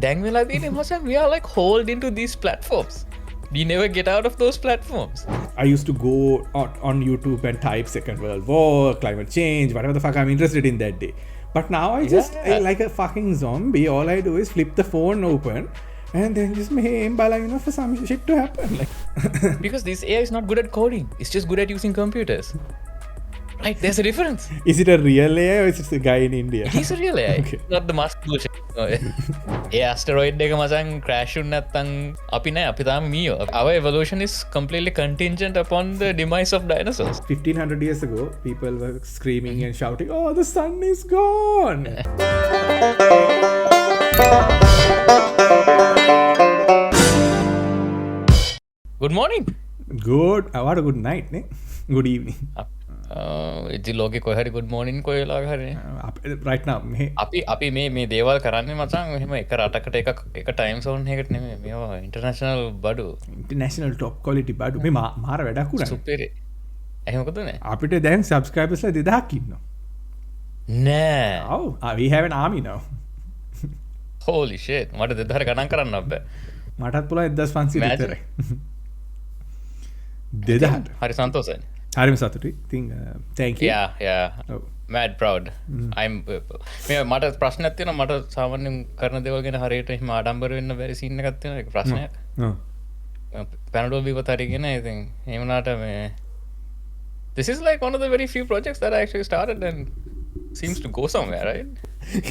දැන් වෙලා තියෙන මචන් we are like hold into these platforms. We never get out of those platforms. I used to go on YouTube and type Second World War, climate change, whatever the fuck I'm interested in that day. But now I just, like a fucking zombie, all I do is flip the phone open and then just aim for some shit to happen. Like, Because this AI is not good at coding. It's just good at using computers. Right, there's a difference. is it a real AI or is it a guy in India? He's a real AI. Okay. Not the Musk bullshit. A asteroid එක මචන් crash වුනේ නැත්තම් අපි නෑ අපි තාම මීයෝ. Our evolution is completely contingent upon the demise of dinosaurs. 1500 years ago, people were screaming and shouting, "Oh, the sun is gone!" Good morning. Good. What a good night, ne? Good evening. ඉති ලෝකෙ කොහරි good morning කොයලා හරි. Right now, අපි මේ දේවල් කරන්නේ මචන් එහෙම එක රටකට එක ටයිම් සෝන් එකකට නෙමෙයි. මේවා ඉන්ටර්නැෂනල් බඩු. international top quality බඩු මේ මාර වැඩක් උනා. සුපිරි. එහෙම මොකද නේ? අපිට දැන් subscribers ලා 2000ක් ඉන්නවා. නෑ. Oh, we have an army now. Holy shit. මට 2000 ගණන් කරන්න බෑ. මටත් පුළුවන් 1500 විතරයි. 2000. හරි සන්තෝෂයි. හරිම සතුටුයි. ඉතින් thank you. Yeah. ඔව්. Mad proud. I'm මට ප්‍රශ්නයක් තියෙනවා. මට සාමාන්‍යයෙන් කරන දේවල් ගැන හරියට එහෙම ආඩම්බර වෙන්න බැරි සීන් එකක් තියෙනවා. ඒක ප්‍රශ්නයක්. ඔව්. පැනඩෝල් බීපත් හරිගෙන ඉතින් එහෙම නාට මේ this is like one of the very few projects that I actually started and seems to go somewhere, right?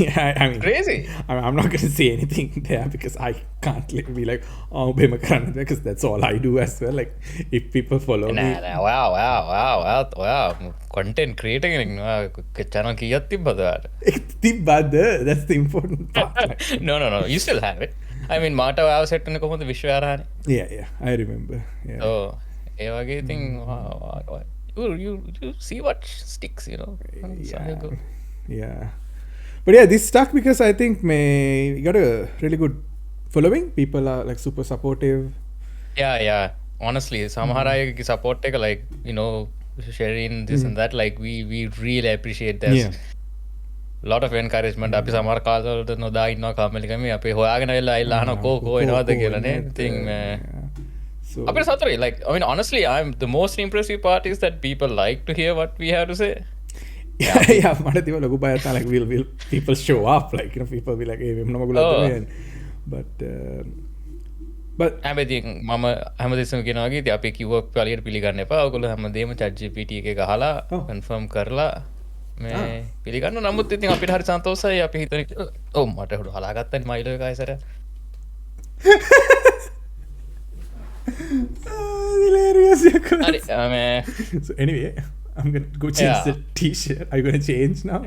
Yeah, I mean, Crazy. I'm not going to say anything there because I can't be like, oh, bema karanna because that's all I do as well. Like, if people follow me. Nah. Wow. Content creator කෙනෙක් channel කීයක් තිබ්බද ඔයාට? තිබ්බද? That's the important part. Like, No. You still have it. I mean, මාට ඔයාව set වෙන්නේ කොහොමද විශ්වයාරානේ? yeah, I remember. Yeah. So, ඒ වගේ thing you see what sticks, you know. That's how you go. Yeah. But yeah, this stuck because I think you got a really good following. People are like super supportive. Yeah. Honestly, සමහර අයගේ support එක like, you know, sharing this and that, like we really appreciate that. Yeah. Lot of encouragement. අපි සමහර කාලවලට නොදා ඉන්නවා comment එකේ මේ අපි හොයාගෙන ඇවිල්ලා අහනවා කෝ එනවද කියලා නේ. ඉතින් So අපිට සතුටුයි. Like, I mean, honestly, the most impressive part is that people like to hear what we have to say. yeah, මට තිබුණ ලොකු බයක් තමයි like will people show up, like, you know, people be like, hey, වෙන මොකද but හැබැයි මම හැමදෙස්සම කියනවා වගේ ඉතින් අපි කිව්ව පළියට පිළිගන්න එපා. ඔයගොල්ලෝ හැමදේම chat GPT එකේ ගහලා confirm කරලා මේ පිළිගන්න. නමුත් ඉතින් අපිට හරි සන්තෝෂයි. අපි හිතන්නේ ඔව් මට හොඩ හලාගත්තනේ මයිලෝ එක ආයෙසර. hilarious. හරි So anyway, I'm gonna go change the t-shirt. Are you gonna change now?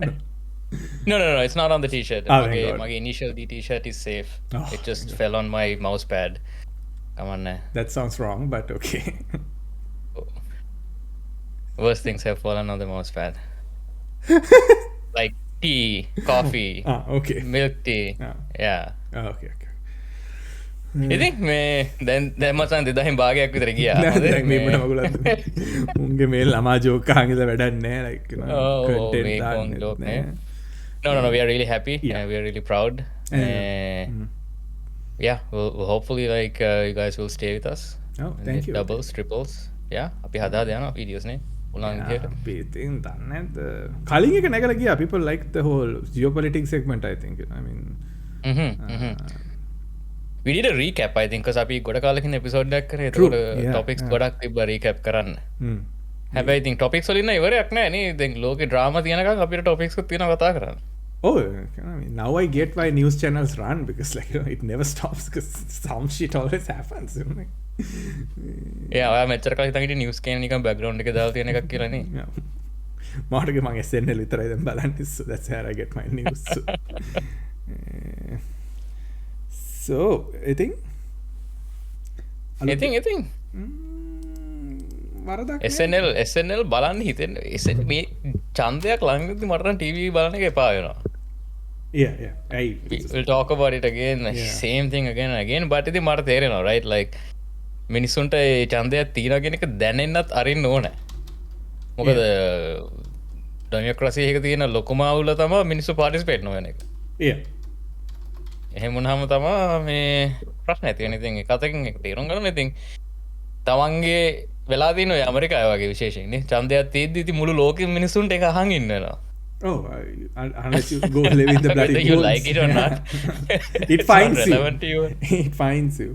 No, it's not on the t-shirt. Thank God. My initial D t-shirt is safe. Oh, It just fell on my mouse pad. Come on. That sounds wrong, but okay. Worst things have fallen on the mouse pad. Like tea, coffee, Okay. milk tea. Yeah. Okay. ඉතින් මේ දැන් මචන් 2000 භාගයක් විතර ගියා. දැන් මේ මොන මගුලක්ද? උන්ගේ මේ ළමා ජෝක් අහගෙන වැඩක් නැහැ, like, you know, content දාන්න. No, we are really happy. We are really proud. Yeah, we'll hopefully like you guys will stay with us. Oh, thank you. Doubles, triples. Yeah, අපි හදාද යනවා videos නේ. උලන් විදියට. අපි ඉතින් දන්නේ නැද්ද? කලින් එක නැගලා ගියා. People like the whole geopolitics segment, I think, you know, I mean. We did a recap, I think, because අපි ගොඩ කාලෙකින් එපිසෝඩ් එකක් කරේ. ඒකට topics ගොඩක් තිබ්බා recap කරන්න. හැබැයි ඉතින් topics වලින් ඉවරයක් නැහැ නේ. දැන් ලෝකේ drama තියෙනකන් අපිට topics එකක් තියෙනවා කතා කරන්න. Oh, I mean, now I get why news channels run because, like, you know, it never stops because some shit always happens. You know? Yeah, ඔයා මෙච්චර කාලෙ හිතන් හිටියේ news කියන නිකන් background එකේ දාලා තියෙන එකක් කියලා නේ. මාටගේ මම SNL විතරයි දැන් බලන්නේ, so that's where I get my news. So I think වරදක් SNL බලන්න හිතෙන්නේ මේ ඡන්දයක් ළඟදී මට නම් TV බලන්න එක එපා වෙනවා. Yeah. We'll talk about it again. Same thing again and again. But ඉතින් මට තේරෙනවා, right? Like මිනිස්සුන්ට ඒ ඡන්දයක් තියනවා කියන එක දැනෙන්නත් අරින්න ඕනේ. මොකද ඩෙමොක්‍රසි එකක තියෙන ලොකුම අවුල තමයි මිනිස්සු පාටිසිපේට් නොවන එක. Yeah. එහෙමුණහම තමා මේ ප්‍රශ්න ඇතිවෙන ඉතින් කතකින් තේරුම් ගන්න ඉතින් තමන්ගේ වෙලාදින ඇමරිකා වගේ විශේෂෙන්නේ චන්දයක් තේද ඉති මුළු ලෝක මිනිසුන්ට එක හඟ ඉන්නවා Oh, unless you go live in the bloody Whether you woods. like it or not. It It's finds not you. relevant to you. It finds you.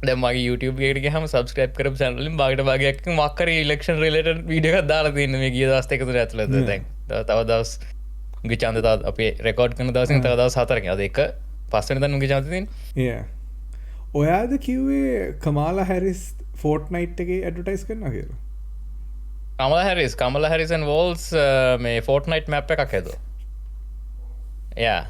දැන් මගේ YouTube එකට ගියාම subscribe කරපු channel වලින් භාගයට භාගයක් මොකක් හරි election related video එකක් දාලා තියෙනවා මේ ගිය දවස් දෙක තුන ඇතුළත දැන් තව දවස් උගේ ඡන්දය තව අපි රෙකෝඩ් කරන දවසින් තව දවස් 4කින් අද එක පස්වෙනි දවස් උගේ ඡන්දය තියෙන්නේ Yeah. ඔයාද කිව්වේ කමාලා හැරිස් ෆෝර්ට්නයිට් එකේ ඇඩ්වර්ටයිස් කරනවා කියලා? Kamala Harris and Walls මේ Fortnite map එකක් හැදුවා. Yeah.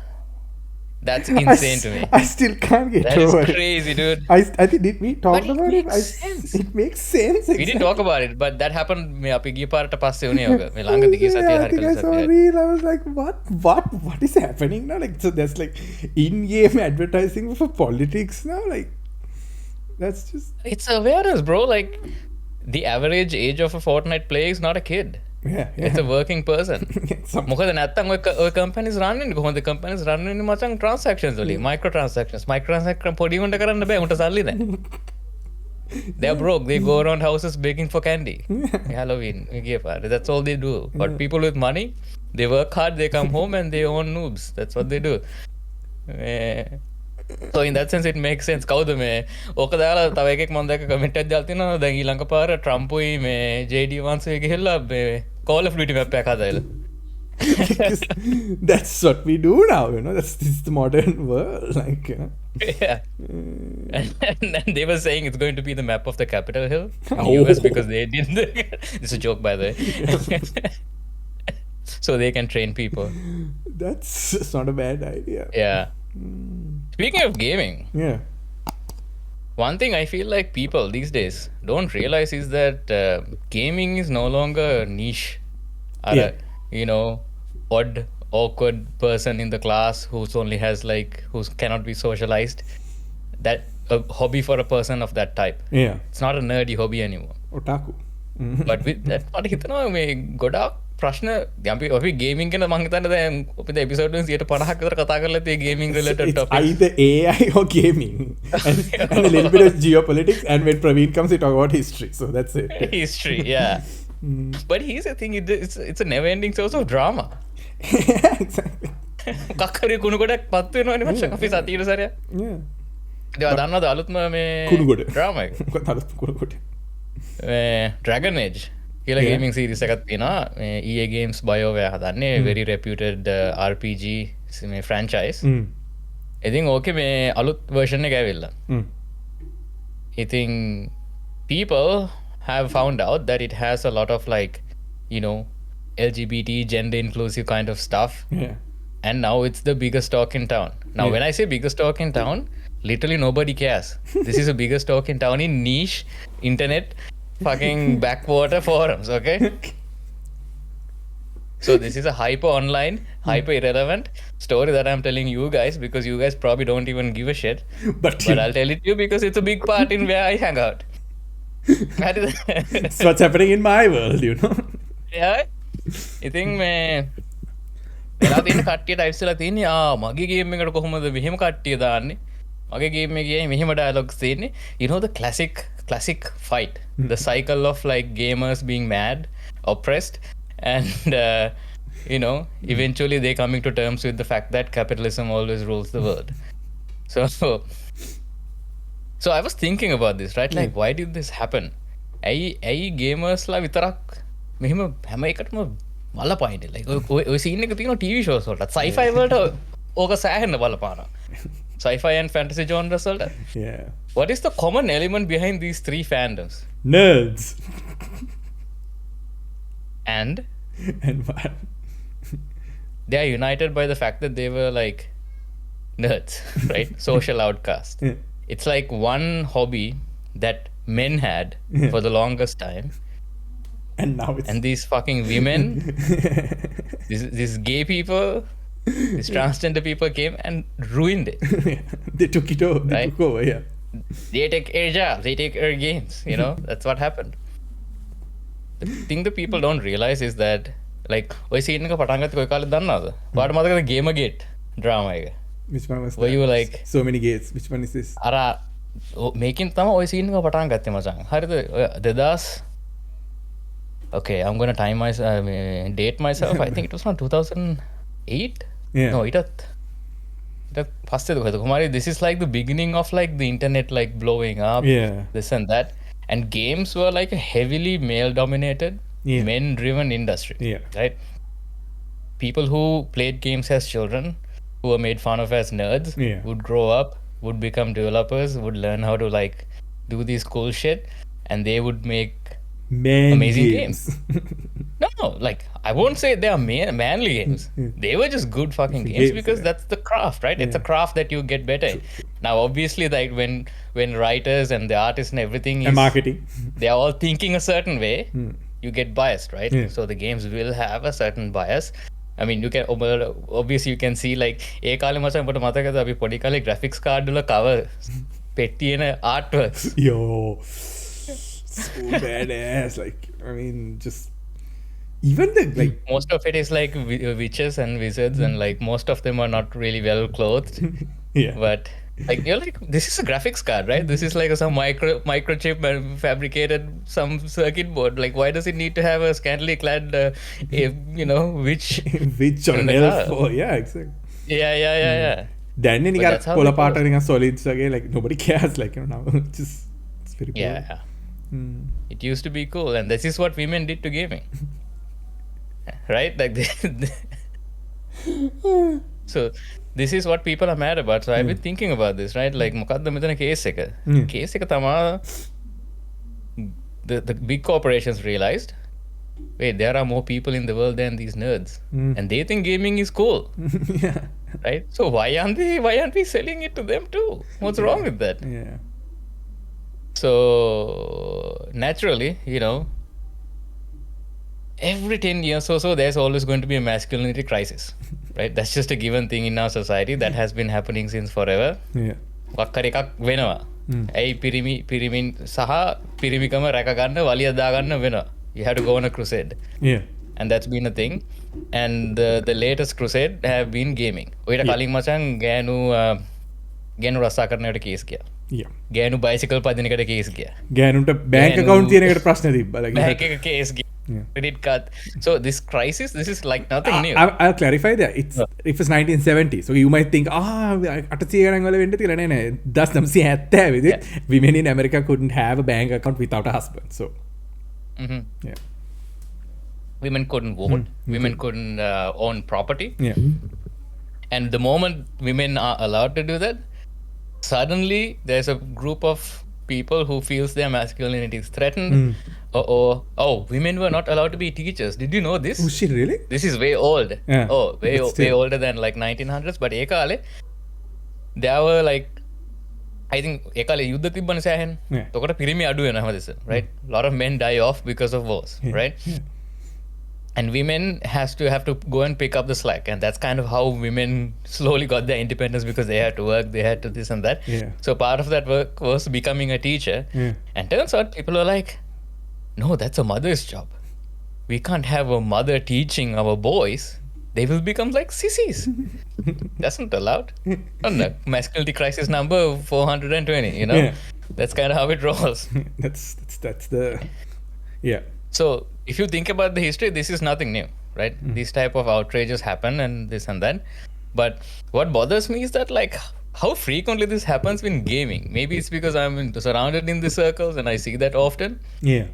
That's insane to me. I still can't get That is over it. crazy, dude. I think did we talk But it about it? makes sense. It makes sense. We didn't talk about it, but that happened මේ අපි ගිය පාරට පස්සේ වුණේ ඔක. මේ ළඟදී ගිය සතියේ I හරි think I කලින් saw a සතියේ. reel. I was like, what is happening now? Like, so there's like in-game advertising for politics now. Like, that's just It's awareness, bro. Like the average age of a Fortnite player is not a kid. yeah. It's a working person. මොකද නැත්තම් ඔය companies run වෙන්නේ කොහොමද companies run වෙන්නේ මචං transactions වලින් micro transactions පොඩි උන්ට කරන්න බෑ උන්ට සල්ලි නැහැ. They're broke. They go around houses begging for candy. Halloween, ගිය පාරේ. That's all they do. But people with money, they work hard, they come home and they own noobs. That's what they do. So in that sense it makes sense. කවුද මේ ඕක දාලා තව එකෙක් මම දැක්ක කමෙන්ට් එකක් දාලා තිනවා දැන් ඊළඟ පාර ට්‍රම්ප්ුයි මේ JD Vance ගිහලා මේ Call of Duty map එකක් හදාලා. Because that's what we do now, you know. This is the modern world, like, you know. Yeah. And they were saying it's going to be the map of the Capitol Hill in Oh. US because they did this is a joke by the way. So they can train people. That's not a bad idea. Yeah. Speaking of gaming, Yeah. one thing I feel like people these days don't realize is that gaming is no longer niche. Or Yeah. you know, odd, awkward person in the class who's only has like who cannot be socialized. That a hobby for a person of that type. Yeah. It's not a nerdy hobby anymore. Otaku. But with that, මට හිතනවා මේ ගොඩාක් ප්‍රශ්න අපි gaming ගැන මං හිතන්නේ දැන් අපි දැන් එපිසෝඩ් වලින් 50ක් විතර කතා කරලා තියෙ gaming related It's topics. either AI or gaming, and a little bit of geopolitics. And when Praveen comes, we talk about history. So that's it. History, yeah. But here's the thing, it's a never-ending source of drama. Exactly. මොකක් හරි කුණු ගොඩක් පත් වෙනවනේ මචං අපි සතියේ සැරයක්. Yeah. ඒවා දන්නවද අලුත්ම මේ කුණුගොඩ. drama එක? මොකක්ද අලුත් කුණුගොඩ? Dragon Age කියලා Yeah. ගේමින් සීරීස් එකක් තියෙනවා. මේ EA Games BioWare හදන්නේ very reputed RPG මේ franchise. ඉතින් ඕකේ මේ අලුත් version එක ඇවිල්ලා. ඉතින් people have found out that it has a lot of like, you know, LGBT, gender inclusive kind of stuff. Yeah. And now it's the biggest talk in town. Now, Yeah. when I say biggest talk in town, literally nobody cares. This is the biggest talk in town in niche internet fucking backwater forums, okay? So this is a hyper online, hyper irrelevant story that I'm telling you guys because you guys probably don't even give a shit. But But I'll tell it to you because it's a big part in where I hang out. That is it's what's happening in my world, you know. yeah. ඉතින් මේ වෙලා තියෙන කට්ටිය types වෙලා තියෙන්නේ මගේ game එකට කොහොමද මෙහෙම කට්ටිය දාන්නේ මගේ ගේම් එකේ මෙහෙම ඩයලොග්ස් තියෙන්නේ you know the classic fight the cycle of like gamers being mad oppressed and you know eventually they coming to terms with the fact that capitalism always rules the world. So I was thinking about this, right? Like why did this happen? ඇයි gamers ලා විතරක් මෙහෙම හැම එකටම මල පයින්ට ඔය සීන එක තියෙන ටීවී ෂෝස් වලට sci-fi වලට ඕක සෑහෙන්න බලපානවා sci-fi and fantasy genres වලට. Yeah. What is the common element behind these three fandoms? Nerds. And And what? they are united by the fact that they were like nerds, right? Social outcasts. Yeah. It's like one hobby that men had for the longest time. And now it's And these fucking women, these gay people, these transgender people came and ruined it. they took it over. They Right? took over. Yeah. They take air jobs, they take air games, you know, that's what happened. The thing that people don't realize is that, like, ඔය scene එක පටන් ගත්තේ කොයි කාලෙද දන්නවද? ඔයාලට මතකද Gamergate drama එක? Which one was Were that? you like So many gates. Which one is this? අර මේකින් තම ඔය සීන් එක පටන් ගත්තේ මචං. හරිද? ඔය 2000 Okay, I'm going to time myself date myself. I think it was from 2008. Yeah. No, ඊටත් පස්සේද කොහෙද කුමාරි this is like the beginning of like the internet like blowing up. Yeah. This and that. And games were like a heavily male dominated, Yeah. men driven industry. Yeah. Right? People who played games as children, who were made fun of as nerds, Yeah. would grow up, would become developers, would learn how to like do this cool shit, and they would make Man amazing games. no, like I won't say they are manly games. They were just good fucking games Games, because yeah. that's the craft, right? It's a craft that you get better in. Now, obviously, like when writers and the artists and everything And is marketing. they are all thinking a certain way, you get biased, right? Yeah. So the games will have a certain bias. I mean, you can obviously you can see like ඒ කාලේ මචං අපිට මතකද අපි පොඩි කාලේ graphics card වල cover පෙට්ටියන artworks. Yo. So badass. Like, I mean, just even the like Most of it is like witches and wizards, and like most of them are not really well clothed. yeah. But like you're like, this is a graphics card, right? This is like some microchip and fabricated some circuit board. Like, why does it need to have a scantily clad, witch? Which on Yeah. L4. Yeah, exactly. Yeah. Then you But got that's how pull they apart do and solids again. Like nobody cares. Like now, just it's very cool. Yeah. It used to be cool, and this is what women did to gaming, right? Like, so this is what people are mad about. So I've been thinking about this, right? Like, මොකද්ද මෙතන case එක? Case එක තමා the big corporations realized, wait, there are more people in the world than these nerds, and they think gaming is cool, yeah. right? So why aren't we selling it to them too? What's wrong with that? Yeah. So naturally, every 10 years or so, there's always going to be a masculinity crisis, right? That's just a given thing in our society that has been happening since forever. Yeah. වක්කර එකක් වෙනවා. ඇයි පිරිමින් සහ පිරිමිකම රැකගන්න වලිය දාගන්න වෙනවා. You have to go on a crusade. Yeah. And that's been a thing. And the latest crusade have been gaming. ඔයිට කලින් මචං ගෑනු රස්සා කරනකට කේස් ගියා. Yeah. ගෑනු බයිසිකල් පදිනකට කේස් ගියා. ගෑනුන්ට බෑන්ක් account තියෙන එකට ප්‍රශ්න තිබ්බා. Like, බෑන්ක් එක කේස් ගියා. Credit card. So this crisis, this is like nothing new. I'll clarify that. It was 1970. So you might think, 800 ගණන් වල වෙන්න තියලා නෑ. That's 1970 with it. Women in America couldn't have a bank account without a husband. So yeah. Women couldn't vote. Women couldn't own property. Yeah. And the moment women are allowed to do that, suddenly there's a group of people who feels their masculinity is threatened. Women were not allowed to be teachers. Did you know this? Oh shit, really? This is way old. Yeah. Way older than like 1900s. But ඒ කාලේ there were like, I think ඒ කාලේ යුද්ධ තිබ්බනේ සෑහෙන. Yeah. එතකොට පිරිමි අඩු වෙනවා හැමදෙස්සෙම, right? A lot of men die off because of wars, right? Yeah. And women have to go and pick up the slack, and that's kind of how women slowly got their independence, because they had to work, they had to this and that. Yeah. So part of that work was becoming a teacher. Yeah. And turns out people are like, no, that's a mother's job. We can't have a mother teaching our boys. They will become like sissies. That's not allowed. On the masculinity crisis number 420, Yeah. That's kind of how it rolls. That's the yeah. So if you think about the history, this is nothing new, right? These type of outrages happen and this and that. But what bothers me is that, like, how frequently this happens in gaming. Maybe it's because I'm surrounded in the circles and I see that often. Yeah.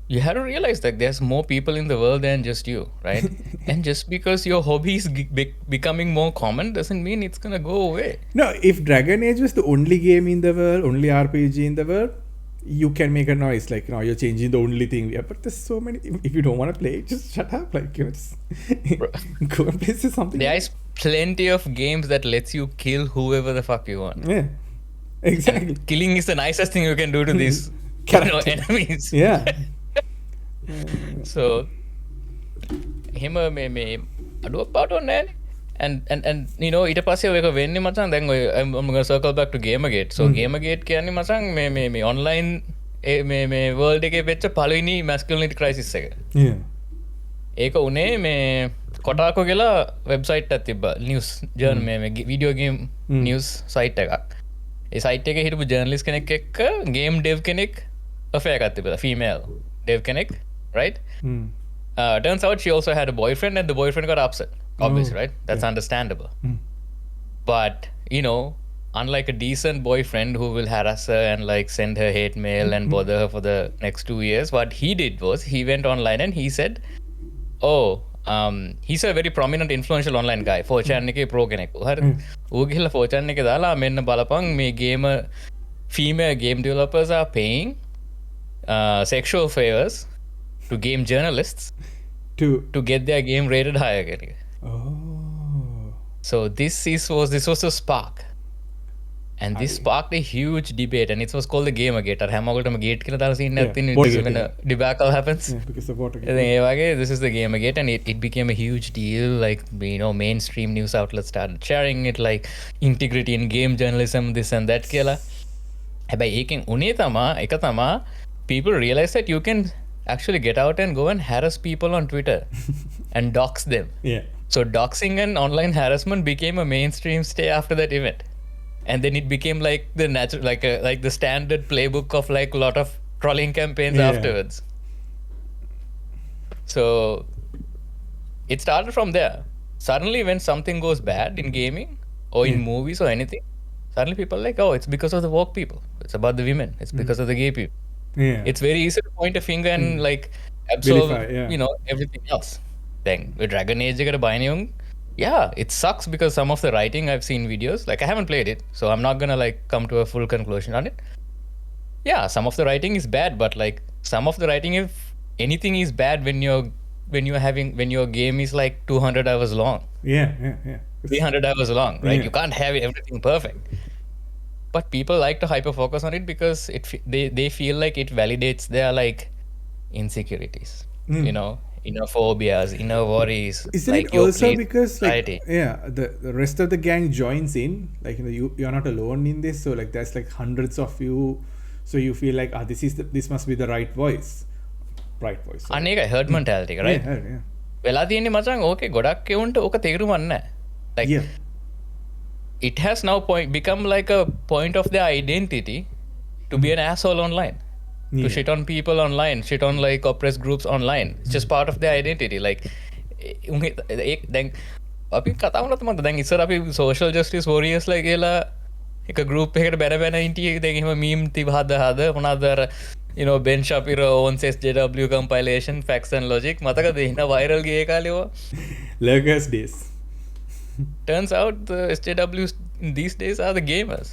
You have to realize that there's more people in the world than just you, right? And just because your hobby is becoming more common doesn't mean it's gonna go away. No, if Dragon Age was the only game in the world, only RPG in the world, you can make a noise like, you're changing the only thing. Yeah, but there's so many. If you don't want to play, just shut up. Like, just go and play something. There is plenty of games that lets you kill whoever the fuck you want. Yeah, exactly. And killing is the nicest thing you can do to these enemies. Yeah. So එහෙම මේ අඩුවක් පාටෝ නෑනේ. And ඊට පස්සේ ඔයක වෙන්නේ මචං දැන් ඔය I'm gonna circle back to Gamergate. So Gamergate කියන්නේ මචං මේ online මේ world එකේ වෙච්ච පළවෙනි masculinity crisis එක. Yeah. ඒක උනේ මේ කොටාකෝ කියලා වෙබ්සයිට් ඇත් තිබ නිියස් ජර්න් මේ විඩියෝගේම් නිියස් සයිට් එකක් ඒ සයිට් එක හිටපු ජර්නලිස් කෙනෙක් එක්ක ගේම් ඩෙව් කෙනෙක් අෆය එකත් තිබ ෆීමේල් ඩෙව් කෙනෙක් right turns out she also had a boyfriend and the boyfriend got upset obviously right that's understandable but you know unlike a decent boyfriend who will harass her and like send her hate mail and bother her for the next 2 years what he did was he went online and he said oh he's a very prominent influential online guy 4chan එකේ pro කෙනෙක් හරි ඌ ගිහලා 4chan එකේ දාලා මෙන්න බලපන් මේ gamer female game developers are paying sexual favors to game journalists to get their game rated higher කෙනෙක් so this was a spark and this sparked a huge debate and it was called the Gamergate අර හැමෝටම gate කියලා දාලා scene එකක් තියෙන when a debacle happens because of water ඒ වගේ this is the Gamergate and it became a huge deal like you know mainstream news outlets started sharing it like integrity in game journalism this and that කියලා හැබැයි ඒකෙන් උනේ තමා එක තමා people realized that you can actually get out and go and harass people on Twitter and dox them so doxing and online harassment became a mainstream stay after that event and then it became like the natural like the standard playbook of like a lot of trolling campaigns afterwards so it started from there suddenly when something goes bad in gaming or in movies or anything suddenly people are like oh it's because of the woke people it's about the women it's because of the gay people it's very easy to point a finger and like absolve you know everything else then with Dragon Age eකට බයිනියුම් yeah it sucks because some of the writing I've seen videos like I haven't played it so I'm not gonna like come to a full conclusion on it yeah some of the writing is bad but like some of the writing if anything is bad when your game is like 200 hours long 300 hours long right you can't have everything perfect but people like to hyper focus on it because they feel like it validates their like insecurities you know inner phobias, inner worries. Isn't like it also because like the rest of the gang joins in like you know you're not alone in this so like there's like hundreds of you so you feel like this must be the right voice අනේක herd mentality right වෙලා තියෙන්නේ මචං ඕකේ ගොඩක් එවුන්ට ඕක තේරුම් නැහැ like it has now become like a point of their identity to be an asshole online to shit on people online shit on like oppressed groups online it's just part of their identity like දැන් අපි කතා වුණත් මන්ද දැන් ඉස්සර අපි social justice warriors ලා කියලා එක group එකකට බැන හිටියේ දැන් එහෙම meme තිබ හද මොනවාද අර you know Ben Shapiro owns SJW compilation facts and logic මතකද එහෙම viral ගියේ කාලේ ඕවා lurkers days turns out the SJWs these days are the gamers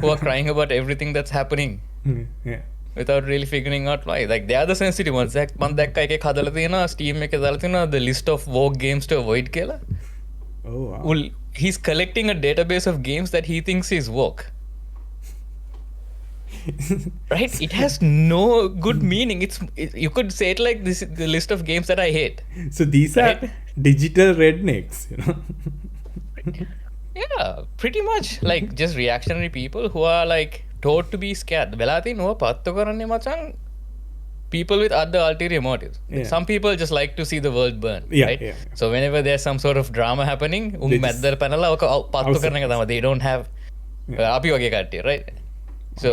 who are crying about everything that's happening without really figuring out why like they are the sensitive ones මම දැක්ක එකක් හදලා තියෙනවා Steam එකේ දාලා තියෙනවා the list of woke games to avoid කියලා oh wow well he's collecting a database of games that he thinks is woke right it has no good meaning you could say it like this the list of games that I hate so these are digital rednecks you know yeah pretty much like just reactionary people who are like taught to be scared වෙලා තියෙන ඕවා පත්තු කරන්නේ මචං people with other ulterior motives some people just like to see the world burn right so whenever there's some sort of drama happening මැද්දට පැනලා ඔක පත්තු කරන එක තමයි they don't have අපි වගේ කට්ටිය right so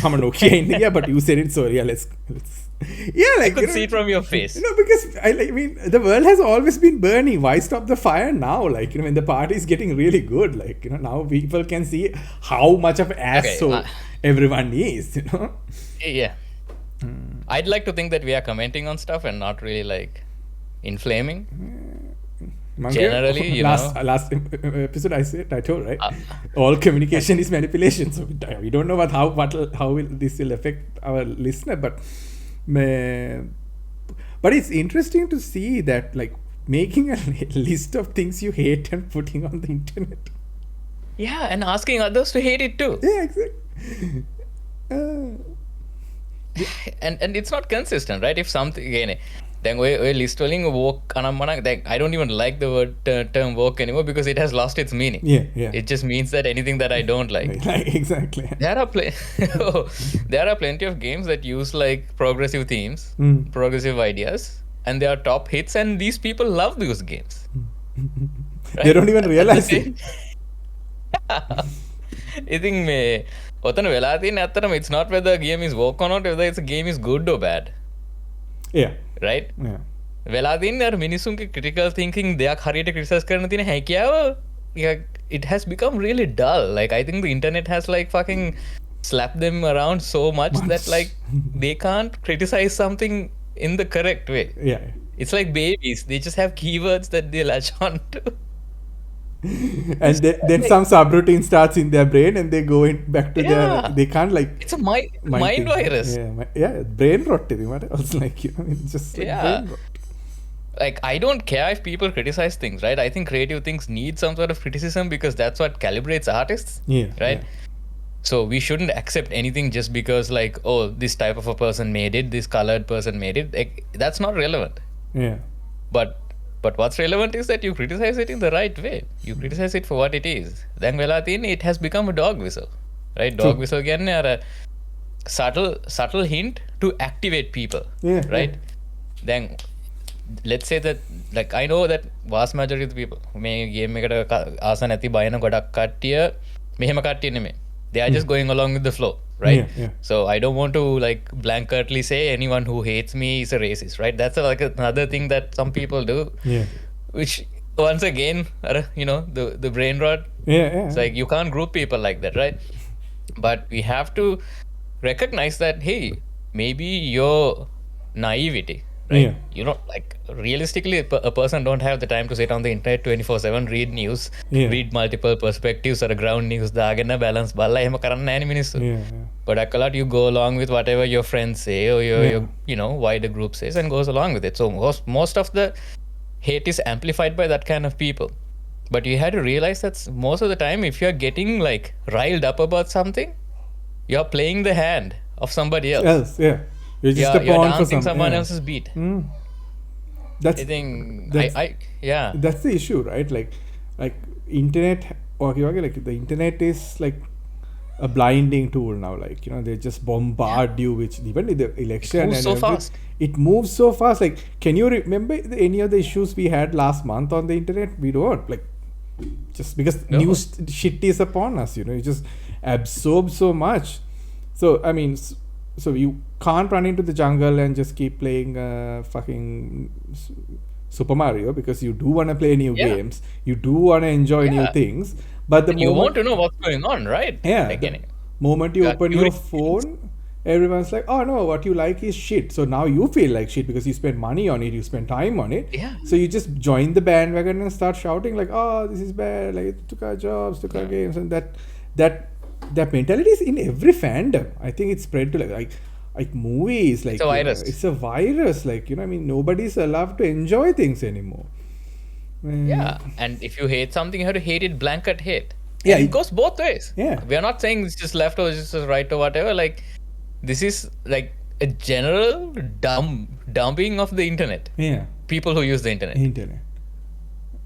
I'm an okay India but you said it so yeah let's like I could see it from your face because I mean the world has always been burning why stop the fire now like when the party is getting really good like now people can see how much of asshole everyone is yeah I'd like to think that we are commenting on stuff and not really like inflaming generally you last episode I told right all communication is manipulation so we don't know how this will affect our listener but it's interesting to see that like making a list of things you hate and putting on the internet and asking others to hate it too exactly and it's not consistent right if something again then we list waliන් woke anamana I don't even like the word term woke anymore because it has lost its meaning it just means that anything that I don't like exactly there are plenty of games that use like progressive themes progressive ideas and they are top hits, and these people love those games. Right? They don't even realize it. ඉතින් මේ ඔතන වෙලා තියෙන ඇත්තටම it's not whether a game is woke or not, whether it's a game is good or bad. Yeah. Right? Yeah. වෙලා තින්නේ අර මිනිසුන්ගේ critical thinking දෙයක් හරියට criticize කරන තියෙන හැකියාව it has become really dull. Like I think the internet has like fucking slapped them around so much that like they can't criticize something in the correct way. Yeah. It's like babies. They just have keywords that they latch on to. And then some subroutine starts in their brain and they go back to their, they can't like, It's a mind virus. Yeah, brain rot. I was like, you know, it's just like brain rot. Like I don't care if people criticize things, right? I think creative things need some sort of criticism because that's what calibrates artists. Yeah. Right? Yeah. So we shouldn't accept anything just because like, oh, this type of a person made it, this colored person made it. Like, that's not relevant. Yeah. But what's relevant is that you criticize it in the right way. You criticize it for what it is. Then it has become a dog whistle. Right? Dog whistle again are a subtle hint to activate people. Yeah. Right? Then let's say that like I know that vast majority of the people මේ game එකට ආස නැති බයන ගොඩක් කට්ටිය මෙහෙම කට්ටිය නෙමෙයි. They are just going along with the flow, right? Yeah, yeah. So I don't want to like blanketly say anyone who hates me is a racist, right? That's like another thing that some people do. Yeah. Which once again, you know, the brain rot. Yeah. It's like you can't group people like that, right? But we have to recognize that hey, maybe your naivety, right? Yeah. You know, like realistically, a person don't have the time to sit on the internet 24/7, read news, read multiple perspectives or ground news. දාගෙන balance බලලා එහෙම කරන්න නැහැ නේ මිනිස්සු. Yeah. But a lot you go along with whatever your friends say or your you know wider group says and goes along with it. So most of the hate is amplified by that kind of people. But you have to realize that most of the time, if you're getting like riled up about something, you're playing the hand of somebody else. Else, yeah. You're just a You're pawn for dancing someone yeah. else's beat. That's I think yeah. That's the issue, right? Like internet or like the internet is like a blinding tool now. Like, you know, they just bombard you with even with the election moves and so everything. fast. It moves so fast. Like, can you remember any of the issues we had last month on the internet? We don't, like, just because news shit is upon us, you know, you just absorb so much. So I mean, so you can't run into the jungle and just keep playing fucking Super Mario because you do want to play new games, you do want to enjoy new things, but the you want to know what's going on, right? Yeah, like the moment you open your phone, everyone's like, oh no, what you like is shit. So now you feel like shit because you spend money on it, you spend time on it. Yeah. So you just join the bandwagon and start shouting like, oh, this is bad, like it took our jobs, took our games, and that mentality is in every fandom. I think it's spread to like movies, like it's a virus. It's a virus, like, you know, I mean, nobody's allowed to enjoy things anymore. Yeah, and if you hate something, you have to hate it blanket hate. Yeah, and it goes both ways. Yeah, we are not saying it's just left or just right or whatever. Like, this is like a general dumping of the internet. Yeah, people who use the internet.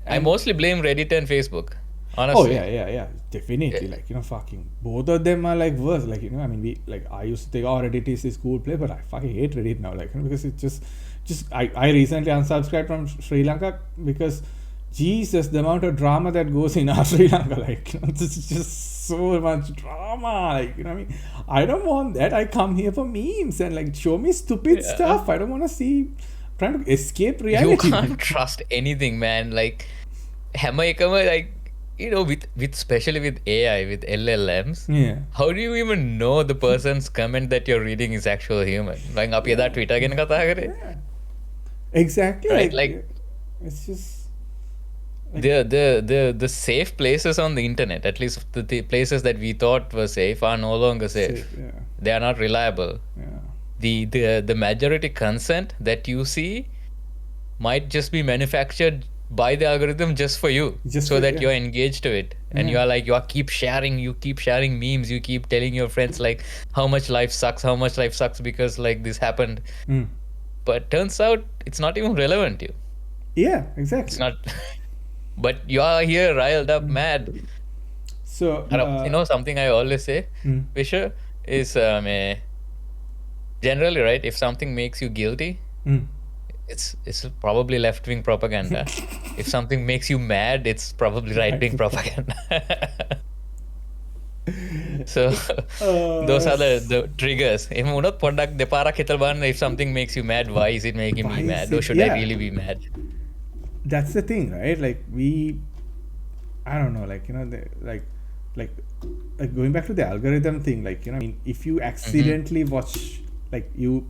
I mostly blame Reddit and Facebook, honestly. Oh yeah, definitely. Like, you know, fucking both of them are like worse. Like, you know, I mean, I used to think, oh, Reddit is this cool play, but I fucking hate Reddit now. Like, you know, because it's just I recently unsubscribed from Sri Lanka because Jesus, the amount of drama that goes in our Sri Lanka, like, you know, it's just so much drama. Like, you know, I mean, I don't want that. I come here for memes and like show me stupid stuff. I don't want to see trying to escape reality. You can't trust anything, man. Like, හැම එකම like, you know, with especially with AI, with LLMs, how do you even know the person's comment that you're reading is actual human? Like, අපි එදා Twitter ගැන කතා කරේ. Exactly. Right, like it's just the safe places on the internet, at least the places that we thought were safe, are no longer safe. They are not reliable. The majority consent that you see might just be manufactured by the algorithm just for you, that you're engaged to it, and you are like, you keep sharing memes, you keep telling your friends like how much life sucks because like this happened. But turns out it's not even relevant to you. Yeah, exactly. It's not. But you are here riled up, mad. So you know, something I always say, Visha, is generally, right, if something makes you guilty, it's probably left wing propaganda. If something makes you mad, it's probably right wing propaganda. So those are the triggers. එහෙම වුණොත් පොඩ්ඩක් දෙපාරක් හිතලා බලන්න, if something makes you mad, why is it making Why me is mad, or it? should I Yeah, really be mad? that's the thing, right? Like I don't know, like like going back to the algorithm thing, like I mean, if you accidentally watch, like you're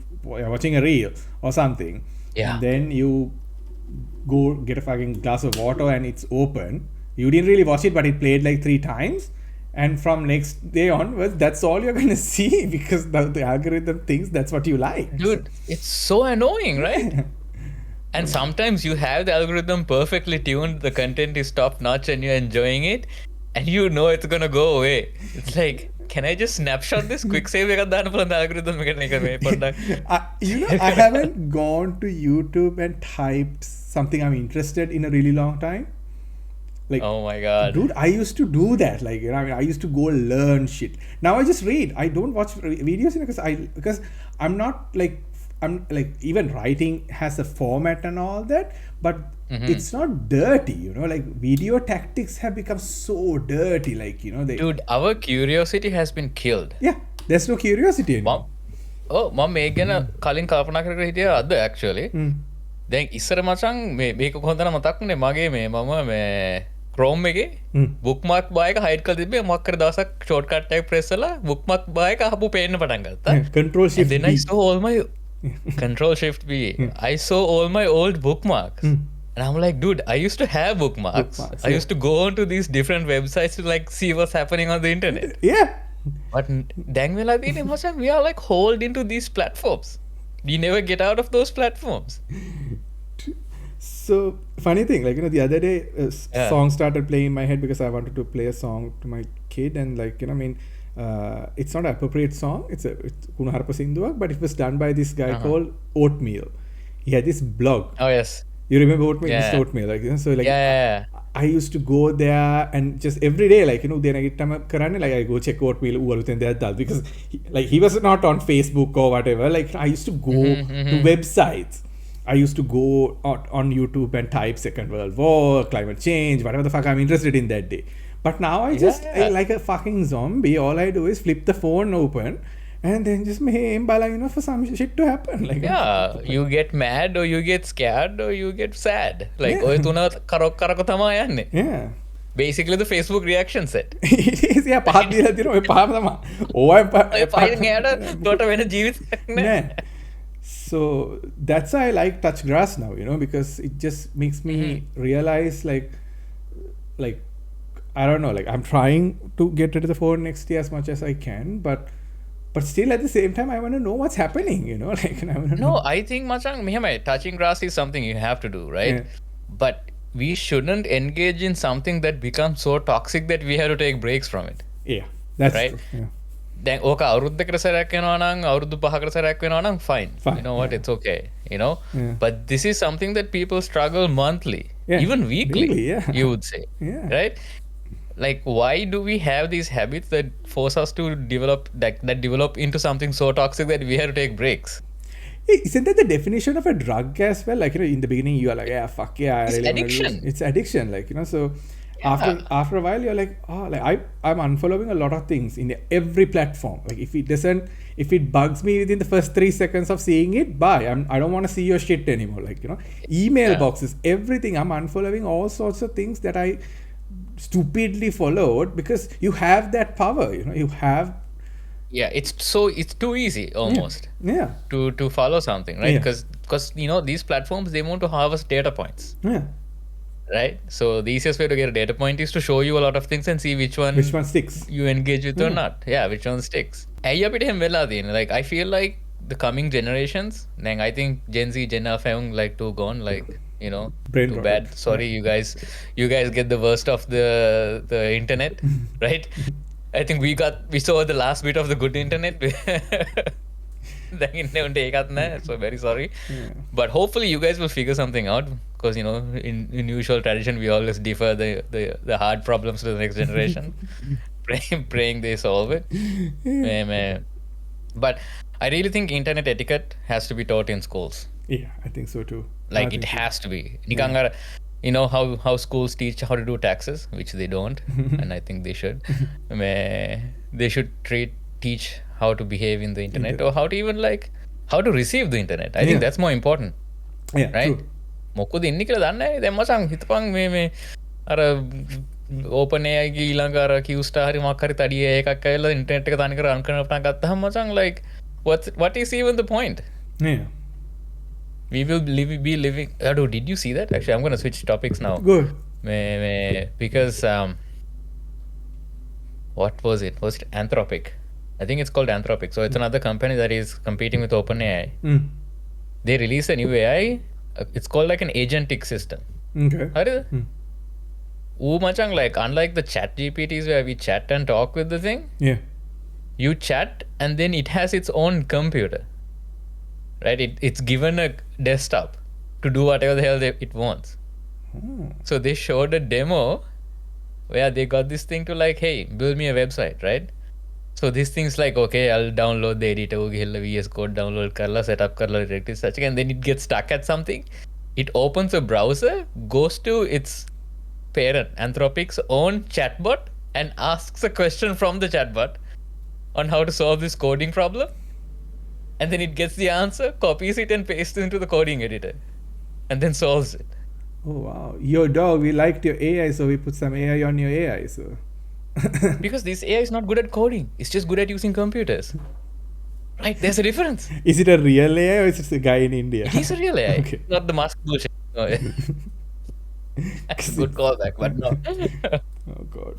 watching a reel or something, Yeah. and then you go get a fucking glass of water and it's open, you didn't really watch it, but it played like 3 times, and from next day onwards, that's all you're gonna see, because the algorithm thinks that's what you like. Dude, it's so annoying, right? And sometimes you have the algorithm perfectly tuned, the content is top notch and you're enjoying it, and you know it's gonna go away. It's like, can I just snapshot this quick save එකක් දාන්න පුළුවන් algorithm එකට නිකන් මේ පොඩ්ඩක්. I haven't gone to YouTube and typed something I'm interested in a really long time. Like, Oh my god. dude, I used to do that. Like, I mean, I used to go learn shit. Now I just read. I don't watch videos, because I'm not like, I'm like, even writing has a format and all that, but it's not dirty, like video tactics have become so dirty, like they, Dude, our curiosity has been killed. yeah, there's no curiosity anymore. මම මේ ගැන කලින් කල්පනා කර හිටිය අද actually. දැන් ඉස්සර මචං මේක කොහොඳට මතක් වුණේ මගේ මම Chrome එකේ bookmark bar එක hide කරලා තිබ්බේ මොකක් කර දවසක් shortcut එක press කරලා bookmark bar එක ආපහු පේන්න පටන් ගත්තා. Control And Shift then I B. saw all my Control Shift B. I saw all my old bookmarks. And I'm like, dude, I used to have bookmarks. Bookmarks, I yeah. used to go onto these different websites to like see what's happening on the internet. Yeah. But දැන් වෙලා තියෙන්නේ මචං, we are like hauled into these platforms. We never get out of those platforms. So funny thing, like the other day, Yeah. song started playing in my head because I wanted to play a song to my kid, and like I mean, it's not an appropriate song. It's Kunaharpa Sindhuak, but it was done by this guy called Oatmeal. He had this blog. Oh yes. You remember Oatmeal? Yeah. Mr. Oatmeal, like so like Yeah. I used to go there and just every day, like then I get time karane, like I go check Oatmeal and that, because he was not on Facebook or whatever. Like I used to go to websites. I used to go on YouTube and type Second World War, climate change, whatever the fuck I'm interested in that day. But now I just, like a fucking zombie, all I do is flip the phone open and then just for some shit to happen. Like, Yeah, you get mad or you get scared or you get sad. Like ඔය තුන කරක තමයි යන්නේ. yeah. Basically the Facebook reaction set. It is, yeah, පහක් දීලා තියෙනවා, ඔය පහම තමයි. ඔය පහින් එයාට තොට වෙන ජීවිතයක් නෑ. Nah. So that's why I like touch grass now, because it just makes me realize like I don't know, like I'm trying to get rid of the phone next year as much as I can, but still at the same time I want to know what's happening, like I want to No, I think මචං මෙහෙමයි, touching grass is something you have to do, right? Yeah. But we shouldn't engage in something that becomes so toxic that we have to take breaks from it. Yeah, that's Right. true. Yeah. දැන් ඕක අවුරුද්දකට සැරයක් වෙනවා නම් අවුරුදු 5කට සැරයක් වෙනවා නම් fine. Fine, You know what, yeah. it's okay, Yeah. But this is something that people struggle monthly, Yeah, even weekly, weekly, yeah. you would say. Yeah. Right? Like, why do we have these habits that force us to develop that develop into something so toxic that we have to take breaks? Hey, isn't that the definition of a drug as well? Like, in the beginning you are like, yeah, fuck yeah, I It's really wanna do addiction. this. It's addiction, like, so Yeah. after a while you're like, oh, like I'm unfollowing a lot of things in every platform. Like if it bugs me within the first 3 seconds of seeing it, bye. I don't want to see your shit anymore. Like, email Yeah. boxes, everything. I'm unfollowing all sorts of things that I stupidly followed, because you have that power, you have. Yeah, it's too easy almost Yeah. to follow something, right? Yeah. Because these platforms, they want to harvest data points, Yeah. right? So the easiest way to get a data point is to show you a lot of things and see which one sticks? you engage with or not. Yeah, which one sticks. ඇයි අපිට එහෙම වෙලා තියෙන්නේ? Like I feel like the coming generations, then I think Gen Z, Gen Alpha have like too gone, like Brain too rot. bad. Sorry, you guys get the worst of the internet, right? I think we saw the last bit of the good internet. So very sorry. Yeah. But hopefully you guys will figure something out, because in usual tradition we always defer the hard problems to the next generation. praying they solve it. But I really think internet etiquette has to be taught in schools. Yeah, I think so too. Like I it think so. has to be. Nikang ar- you know how schools teach how to do taxes, which they don't, and I think they should. They should teach how to behave in the internet, or Internet. how to even like how to receive the internet. I think Yeah. that's more important, Yeah, right? true. මොකද ඉන්න කියලා දන්නේ නැහැ. දැන් මචං හිතපන් මේ අර open AI ගේ ඊළඟ අර Q-star හරි මොකක් හරි තඩිය එකක් ඇවිල්ලා ඉන්ටර්නෙට් එක තනිකර රන් කරන පටන් ගත්තාම මචං like what is even the point? Yeah. We will be living. Ado, did you see that? Actually, I'm going to switch topics now. Good. Because what was it? Was it Anthropic? I think it's called Anthropic. So it's another company that is competing with OpenAI. Mm. They released a new AI. It's called like an agentic system. Okay. How is it? Mm. Ooh, machang, like unlike the chat GPTs where we chat and talk with the thing, Yeah. you chat and then it has its own computer. Right? It's given a desktop to do whatever the hell it wants. Oh. So they showed a demo where they got this thing to like, hey, build me a website, right? So this thing's like, okay, I'll download the editor, VS Code download karla, set up karla, directory such, and then it gets stuck at something. It opens a browser, goes to its parent, Anthropic's own chatbot, and asks a question from the chatbot on how to solve this coding problem. And then it gets the answer, copies it, and pastes it into the coding editor, and then solves it. Oh wow. Your dog, we liked your AI, so we put some AI on your AI. So Because this AI is not good at coding; it's just good at using computers. Right? There's a difference. is it a real AI or is it a guy in India? He's a real AI, Okay. not the mask bullshit. No, yeah. Good callback, but no. Oh god.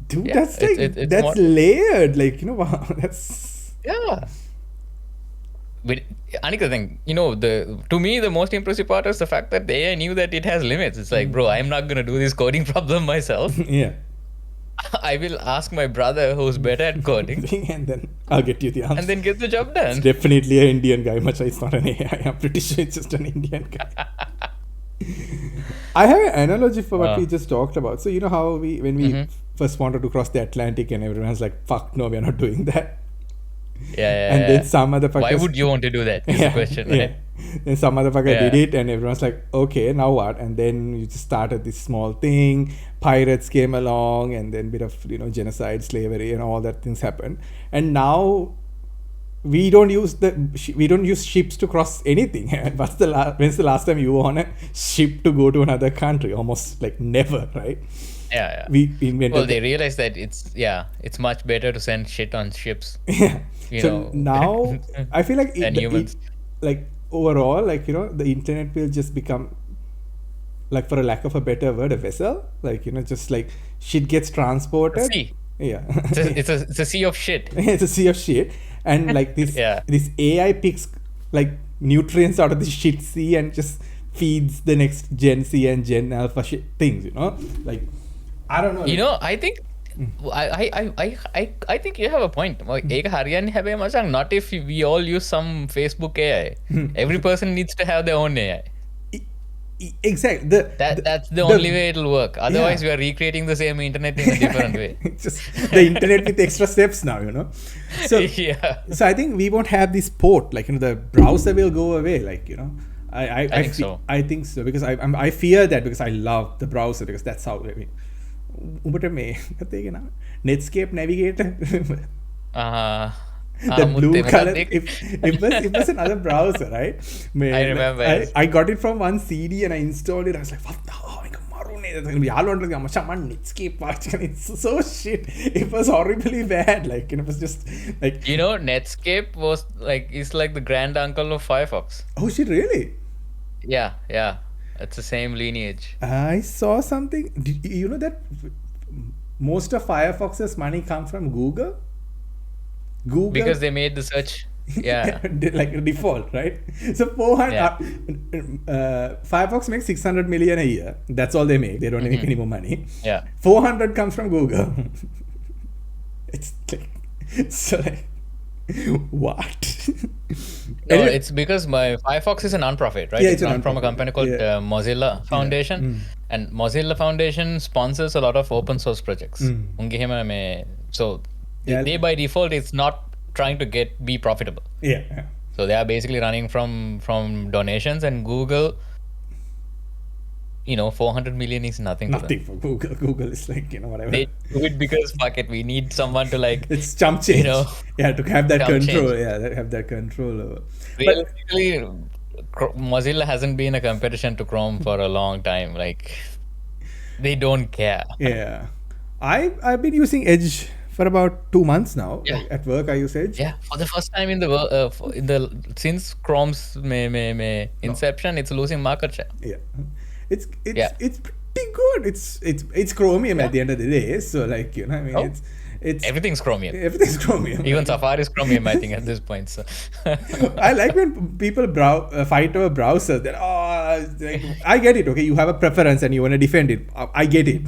Dude, Yeah, that's like it's that's more- layered. Like, wow, that's Yeah. But Anika thing, to me the most impressive part is the fact that the AI knew that it has limits. It's like, bro, I'm not gonna do this coding problem myself. yeah. I will ask my brother who's better at coding And then I'll get you the answer. and then get the job It's done. definitely an Indian guy, much like it's not an AI. I'm pretty sure it's just an Indian guy. I have an analogy for what we just talked about. So you know how when we first wanted to cross the Atlantic and everyone's like, fuck no, we're not doing that. Yeah. And then some other Why would you want to do that? Is the question, right? Then some motherfucker Yeah. did it, and everyone's like, okay, now what? And then you just started this small thing. Pirates came along, and then bit of genocide, slavery, and all that things happened. And now we don't use ships to cross anything. When's the last time you were on a ship to go to another country? Almost like never, right? Yeah. We invented. Well, they realized that it's much better to send shit on ships. Yeah. You So know, now I feel like and humans. like overall, like the internet will just become, like, for a lack of a better word, a vessel. Like just like shit gets transported. Sea. Yeah. It's a sea of shit. It's a sea of shit, and like this Yeah. this AI picks like nutrients out of the shit sea and just feeds the next Gen C and Gen Alpha shit things. Like I don't know. I think I think you have a point. ඒක හරියන්නේ හැබැයි මචං, not if we all use some Facebook AI. Every person needs to have their own AI. Exactly. That's the only way it'll work. Otherwise, we are recreating the same internet in a different way. Just the internet with extra steps now, So Yeah. so I think we won't have this port. Like the browser will go away. Like I think so. I think so because I fear that because I love the browser because that's how I mean. උඹට මේ Netscape navigator the blue color it was another browser, right? I remember. I got it from one CD and I installed it. I was like, what the Netscape watching. It's so shit. It was horribly bad. Like it was just like Netscape was it's like the grand uncle of Firefox. oh shit, really? Yeah. It's the same lineage. I saw something. You know that most of Firefox's money comes from Google? Because they made the search. Yeah. like default, right? So 400 Firefox makes 600 million a year. That's all they make. They don't make any more money. Yeah. 400 comes from Google. It's like so like what? No, it's because my Firefox is a non-profit, right? Yeah, it's from a company called Mozilla Foundation, and Mozilla Foundation sponsors a lot of open source projects. So they by default it's not trying to be profitable. Yeah. So they are basically running from donations, and Google, 400 million is nothing to them. Nothing for Google. Google is like, whatever. They do it because fuck it, we need someone to like, It's chump change. Yeah, to have that chump control. change. Yeah, have that control over. But Realistically, Mozilla hasn't been a competition to Chrome for a long time. Like, they don't care. yeah, I've been using Edge for about 2 months now. Yeah. Like, at work, I use Edge. Yeah, for the first time in the world, since Chrome's inception, it's losing market share. Yeah, it's Yeah. it's pretty good. It's Chromium at the end of the day. So like, I mean, Oh. it's Everything's Chromium. everything's Chromium. Even Safari is Chromium, I think, at this point. So, I like when people fight over browsers. That I get it. Okay, you have a preference and you want to defend it. I get it.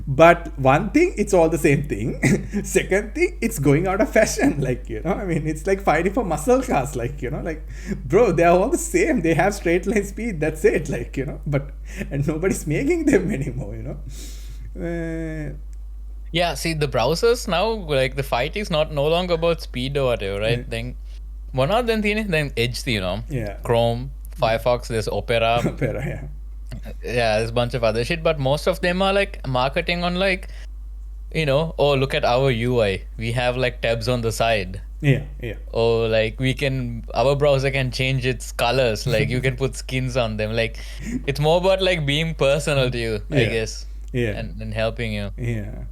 But one thing, it's all the same thing. Second thing, it's going out of fashion. Like, I mean, it's like fighting for muscle cars. Like, like, bro, they are all the same. They have straight line speed. That's it. Like, and nobody's making them anymore. yeah, see, the browsers now, like, the fight is no longer about speed or whatever, right? Yeah. Then, one of them, then Edge, Yeah. Chrome, Firefox, there's Opera. Opera, yeah. Yeah, there's a bunch of other shit, but most of them are like marketing on like, oh, look at our UI. We have like tabs on the side. Yeah. Or like our browser can change its colors. Like you can put skins on them. Like it's more about like being personal to you, I Yeah. guess. Yeah. And helping you. Yeah.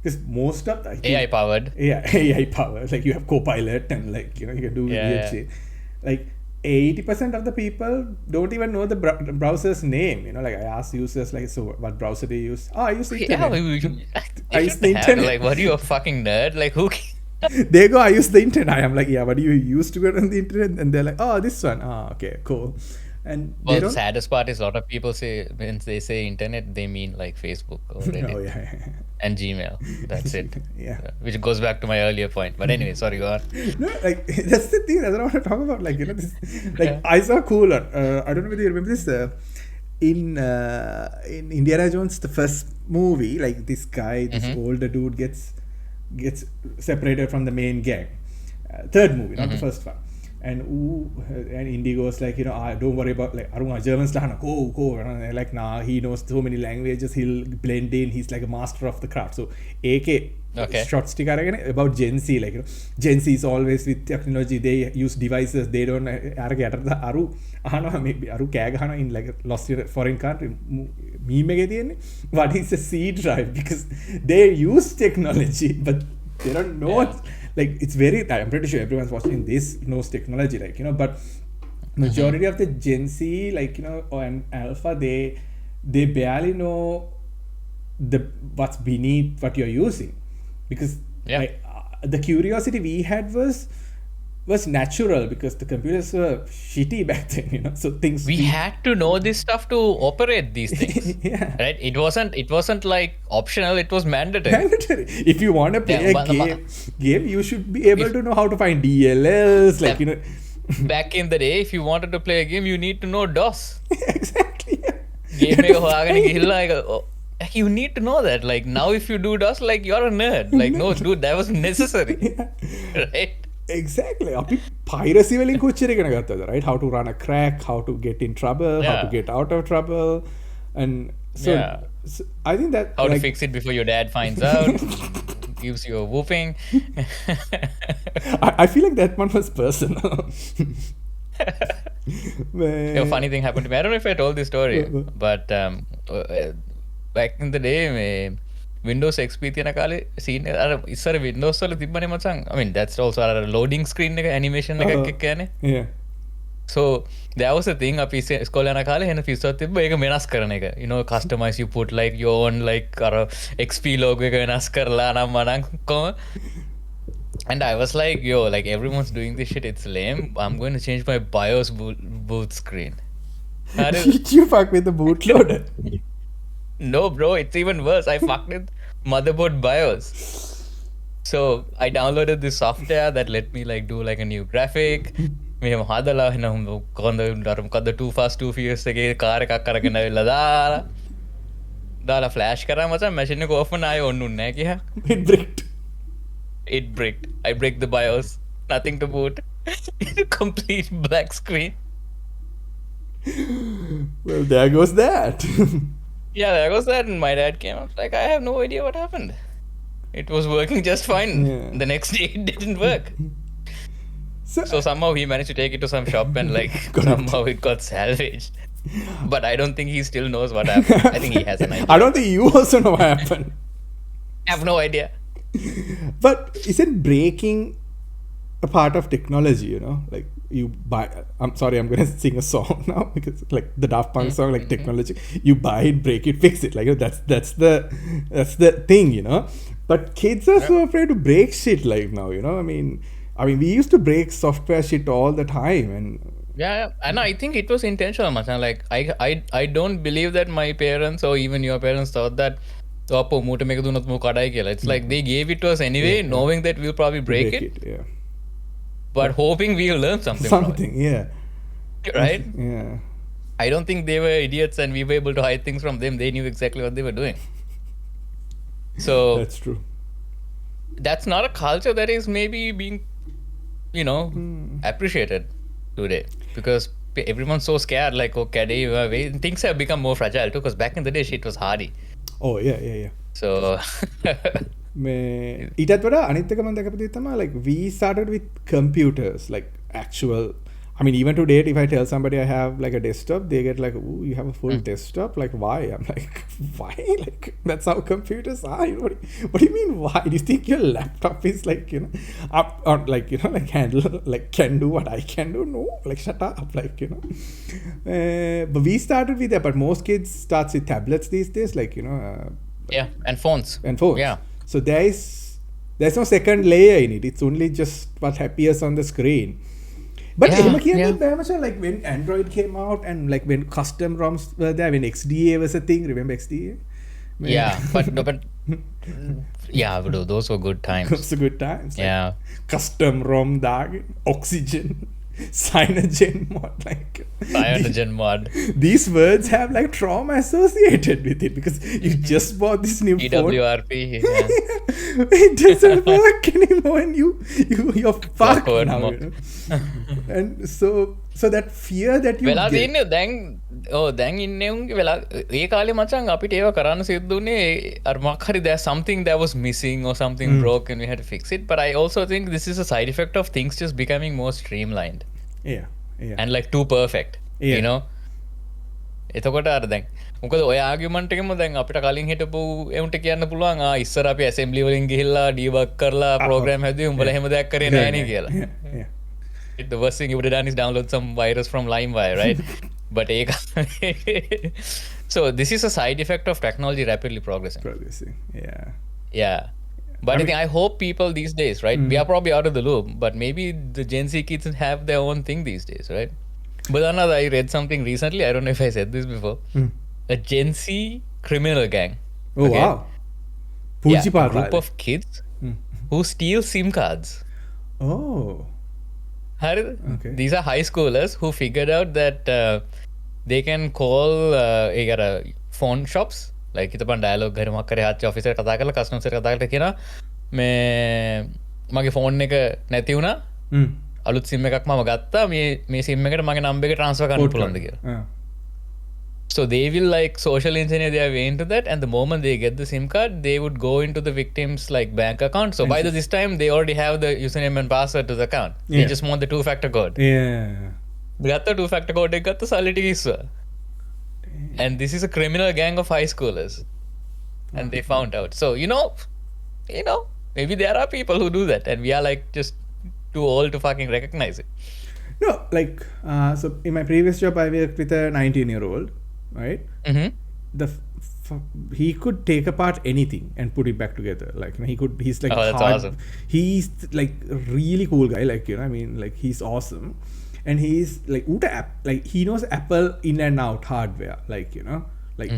Because most of the AI powered. Yeah, AI power. Like you have Copilot and like, you can do weird shit. Like 80% of the people don't even know the browser's name. Like I ask users like, so what browser do you use? Oh, I use the internet. I use the have, internet. like, what are you, a fucking nerd? Like who? They go, I use the internet. I am like, yeah, what do you use to go on the internet? And they're like, oh, this one. Oh, okay, cool. And Well, the saddest part is a lot of people say when they say internet, they mean like Facebook or Reddit. Oh, yeah. And Gmail. That's it. Yeah. Which goes back to my earlier point. But anyway, sorry, go on. No, like that's the thing. That's what I want to talk about. Like, this, like Yeah. I saw cooler. I don't know whether you remember this. In Indiana Jones, the first movie, like this guy, this older dude gets separated from the main gang. Third movie, not the first one. And Indy goes like, don't worry about like Arun Germans go. And they're like, nah, he knows so many languages, he'll blend in, he's like a master of the craft. So AK short stick about Gen Z, like Gen Z is always with technology, they use devices, they don't Aru maybe Aru Kagana in like a lost foreign country. What is a C drive? Because they use technology, but they don't know what. Like it's I'm pretty sure everyone's watching this knows technology, like but majority of the Gen Z, like and Alpha, they barely know what's beneath what you're using, because like, the curiosity we had was natural because the computers were shitty back then, so things We had to know this stuff to operate these things. Yeah. Right? It wasn't like optional, it was mandatory. Mandatory. If you want to play a game, you should be able to know how to find DLLs, like Back in the day, if you wanted to play a game, you need to know DOS. Exactly. Game like, you need to know that. Like now, if you do DOS, like you're a nerd. Like no, dude, that was necessary. Right? Exactly. Piracy වලින් කොච්චර ඉගෙන ගත්තද, right? How to run a crack, how to get in trouble, how to get out of trouble. And so, so I think that how to fix it before your dad finds out, gives you a whooping. I feel like that one was personal. A funny thing happened to me. I don't know if I told this story, but back in the day, Windows XP තියෙන කාලේ scene අර ඉස්සර Windows වල තිබ්බනේ මචං. I mean that's also අර loading screen එක animation එකක් එක්ක යන්නේ. Yeah. So there was a thing අපි ඉස්කෝලේ යන කාලේ එන ෆිස්සක් තිබ්බ ඒක වෙනස් කරන එක. Customize, you put like your own like අර XP logo එක වෙනස් කරලා නම් මනම් කොහොම. And I was like, yo, like everyone's doing this shit, it's lame. I'm going to change my BIOS boot screen. Did you fuck with the bootloader? No, bro, it's even worse. I fucked with motherboard BIOS. So I downloaded this software that let me like do like a new graphic. මෙහෙම හදලා එන කොන්ද too fast too furious එකේ car එකක් අරගෙන ඇවිල්ලා දාලා flash කරා මචං මැෂින් එක ඕෆ් වුණා ආයෙ ඔන්න උන්නේ නැහැ කියා. It bricked. It bricked. I bricked the BIOS. Nothing to boot. Complete black screen. Well, there goes that. Yeah, that was that. And my dad came up like, I have no idea what happened. It was working just fine. Yeah. The next day it didn't work. So, So somehow he managed to take it to some shop and like Got it. somehow it got salvaged. But I don't think he still knows what happened. I think he has an idea. I don't think you also know what happened. I have no idea. But isn't breaking a part of technology, you know? Like you buy, I'm sorry, I'm gonna sing a song now because like the Daft Punk song, like technology, you buy it, break it, fix it. Like that's the thing, you know? But kids are so afraid to break shit like now, you know? I mean we used to break software shit all the time, and Yeah, and I think it was intentional, Machan. Like I don't believe that my parents or even your parents thought that "Appo, මූට මේක දුන්නොත් මූ කඩයි" කියලා. It's like they gave it to us anyway, knowing that we'll probably break it, yeah. but hoping we'll learn something from Something, yeah. it. Right? Yeah. I don't think they were idiots and we were able to hide things from them. They knew exactly what they were doing. So That's true. that's not a culture that is maybe being, appreciated today, because everyone's so scared. Like, okay, things have become more fragile too. Because back in the day, shit was hardy. Oh, yeah. So ඊටත් වඩා අනිත් එක මම දැකපු දේ තමයි like we started with computers, like actual. I mean, even to date, if I tell somebody I have like a desktop, they get like, "Ooh, you have a full desktop? Like, why?" I'm like, "Why? Like, that's how computers are. You know, what do you mean, why? Do you think your laptop is like, up or like, like handle, like can do what I can do? No, like shut up, like, But we started with that, but most kids starts with tablets these days, like, yeah, and phones. Yeah. So there's no second layer in it. It's only just what appears on the screen. But like when Android came out and like when custom ROMs were there, when XDA was a thing, remember XDA? Yeah, but yeah, but those were good times. Those were good times. Like Yeah. custom ROM, Oxygen, Cyanogen mod, like Cyanogen mod. these words have like trauma associated with it because you just bought this new phone. EWRP. Yeah. It doesn't work anymore, and you're fucked now. And so that fear that you වෙලා get, තියන්නේ දැන් ඉන්නේ උන්ගේ වෙලා ඒ කාලේ මචං අපිට ඒව කරන්න සිද්ධ වුණේ අර මොකක් හරි there's something that was missing or something broke and we had to fix it. But I also think this is a side effect of things just becoming more streamlined yeah and like too perfect. Yeah. එතකොට අර දැන් මොකද ඔය argument එකම දැන් අපිට කලින් හිටපු එවුන්ට කියන්න පුළුවන් ඉස්සර අපි ඇසෙම්බලි වලින් ගිහිල්ලා ඩීබග් කරලා ප්‍රෝග්‍රෑම් හැදුවේ උඹලා එහෙම දෙයක් කරේ නෑනේ කියලා. yeah. The worst thing you would have done is download some virus from LimeWire, right? But so this is a side effect of technology rapidly progressing. Yeah. But I hope people these days, right? We are probably out of the loop, but maybe the Gen Z kids have their own thing these days, right? But another, I read something recently. I don't know if I said this before. A Gen Z criminal gang. Oh, okay? wow. Yeah, a group of kids who steal SIM cards. Oh. Okay. These are high schoolers who figured out that they can call phone shops. Like ඉතපන් dialogue හරි මොකක් හරි ආච්චි officer කතා කරලා customer sir කතා කරලා කියනවා මේ මගේ ෆෝන් එක නැති වුණා අලුත් සිම් එකක් මම ගත්තා මේ සිම් එකට මගේ නම්බර් එක ට්‍රාන්ස්ෆර් කරන්න පුළුවන්ද කියලා. So they will like social engineer their way into that, and the moment they get the SIM card, they would go into the victim's like bank account. So by this time, they already have the username and password to the account. They just want the 2-factor code. Yeah. They got the 2-factor code. They got the salary issue. And this is a criminal gang of high schoolers, and they found out. So maybe there are people who do that, and we are like just too old to fucking recognize it. No, like so in my previous job, I worked with a 19-year-old. Right? He could take apart anything and put it back together. Like he's like that's awesome. He's like a really cool guy. Like I mean, like he's awesome, and he's like like he knows Apple in and out hardware. Like like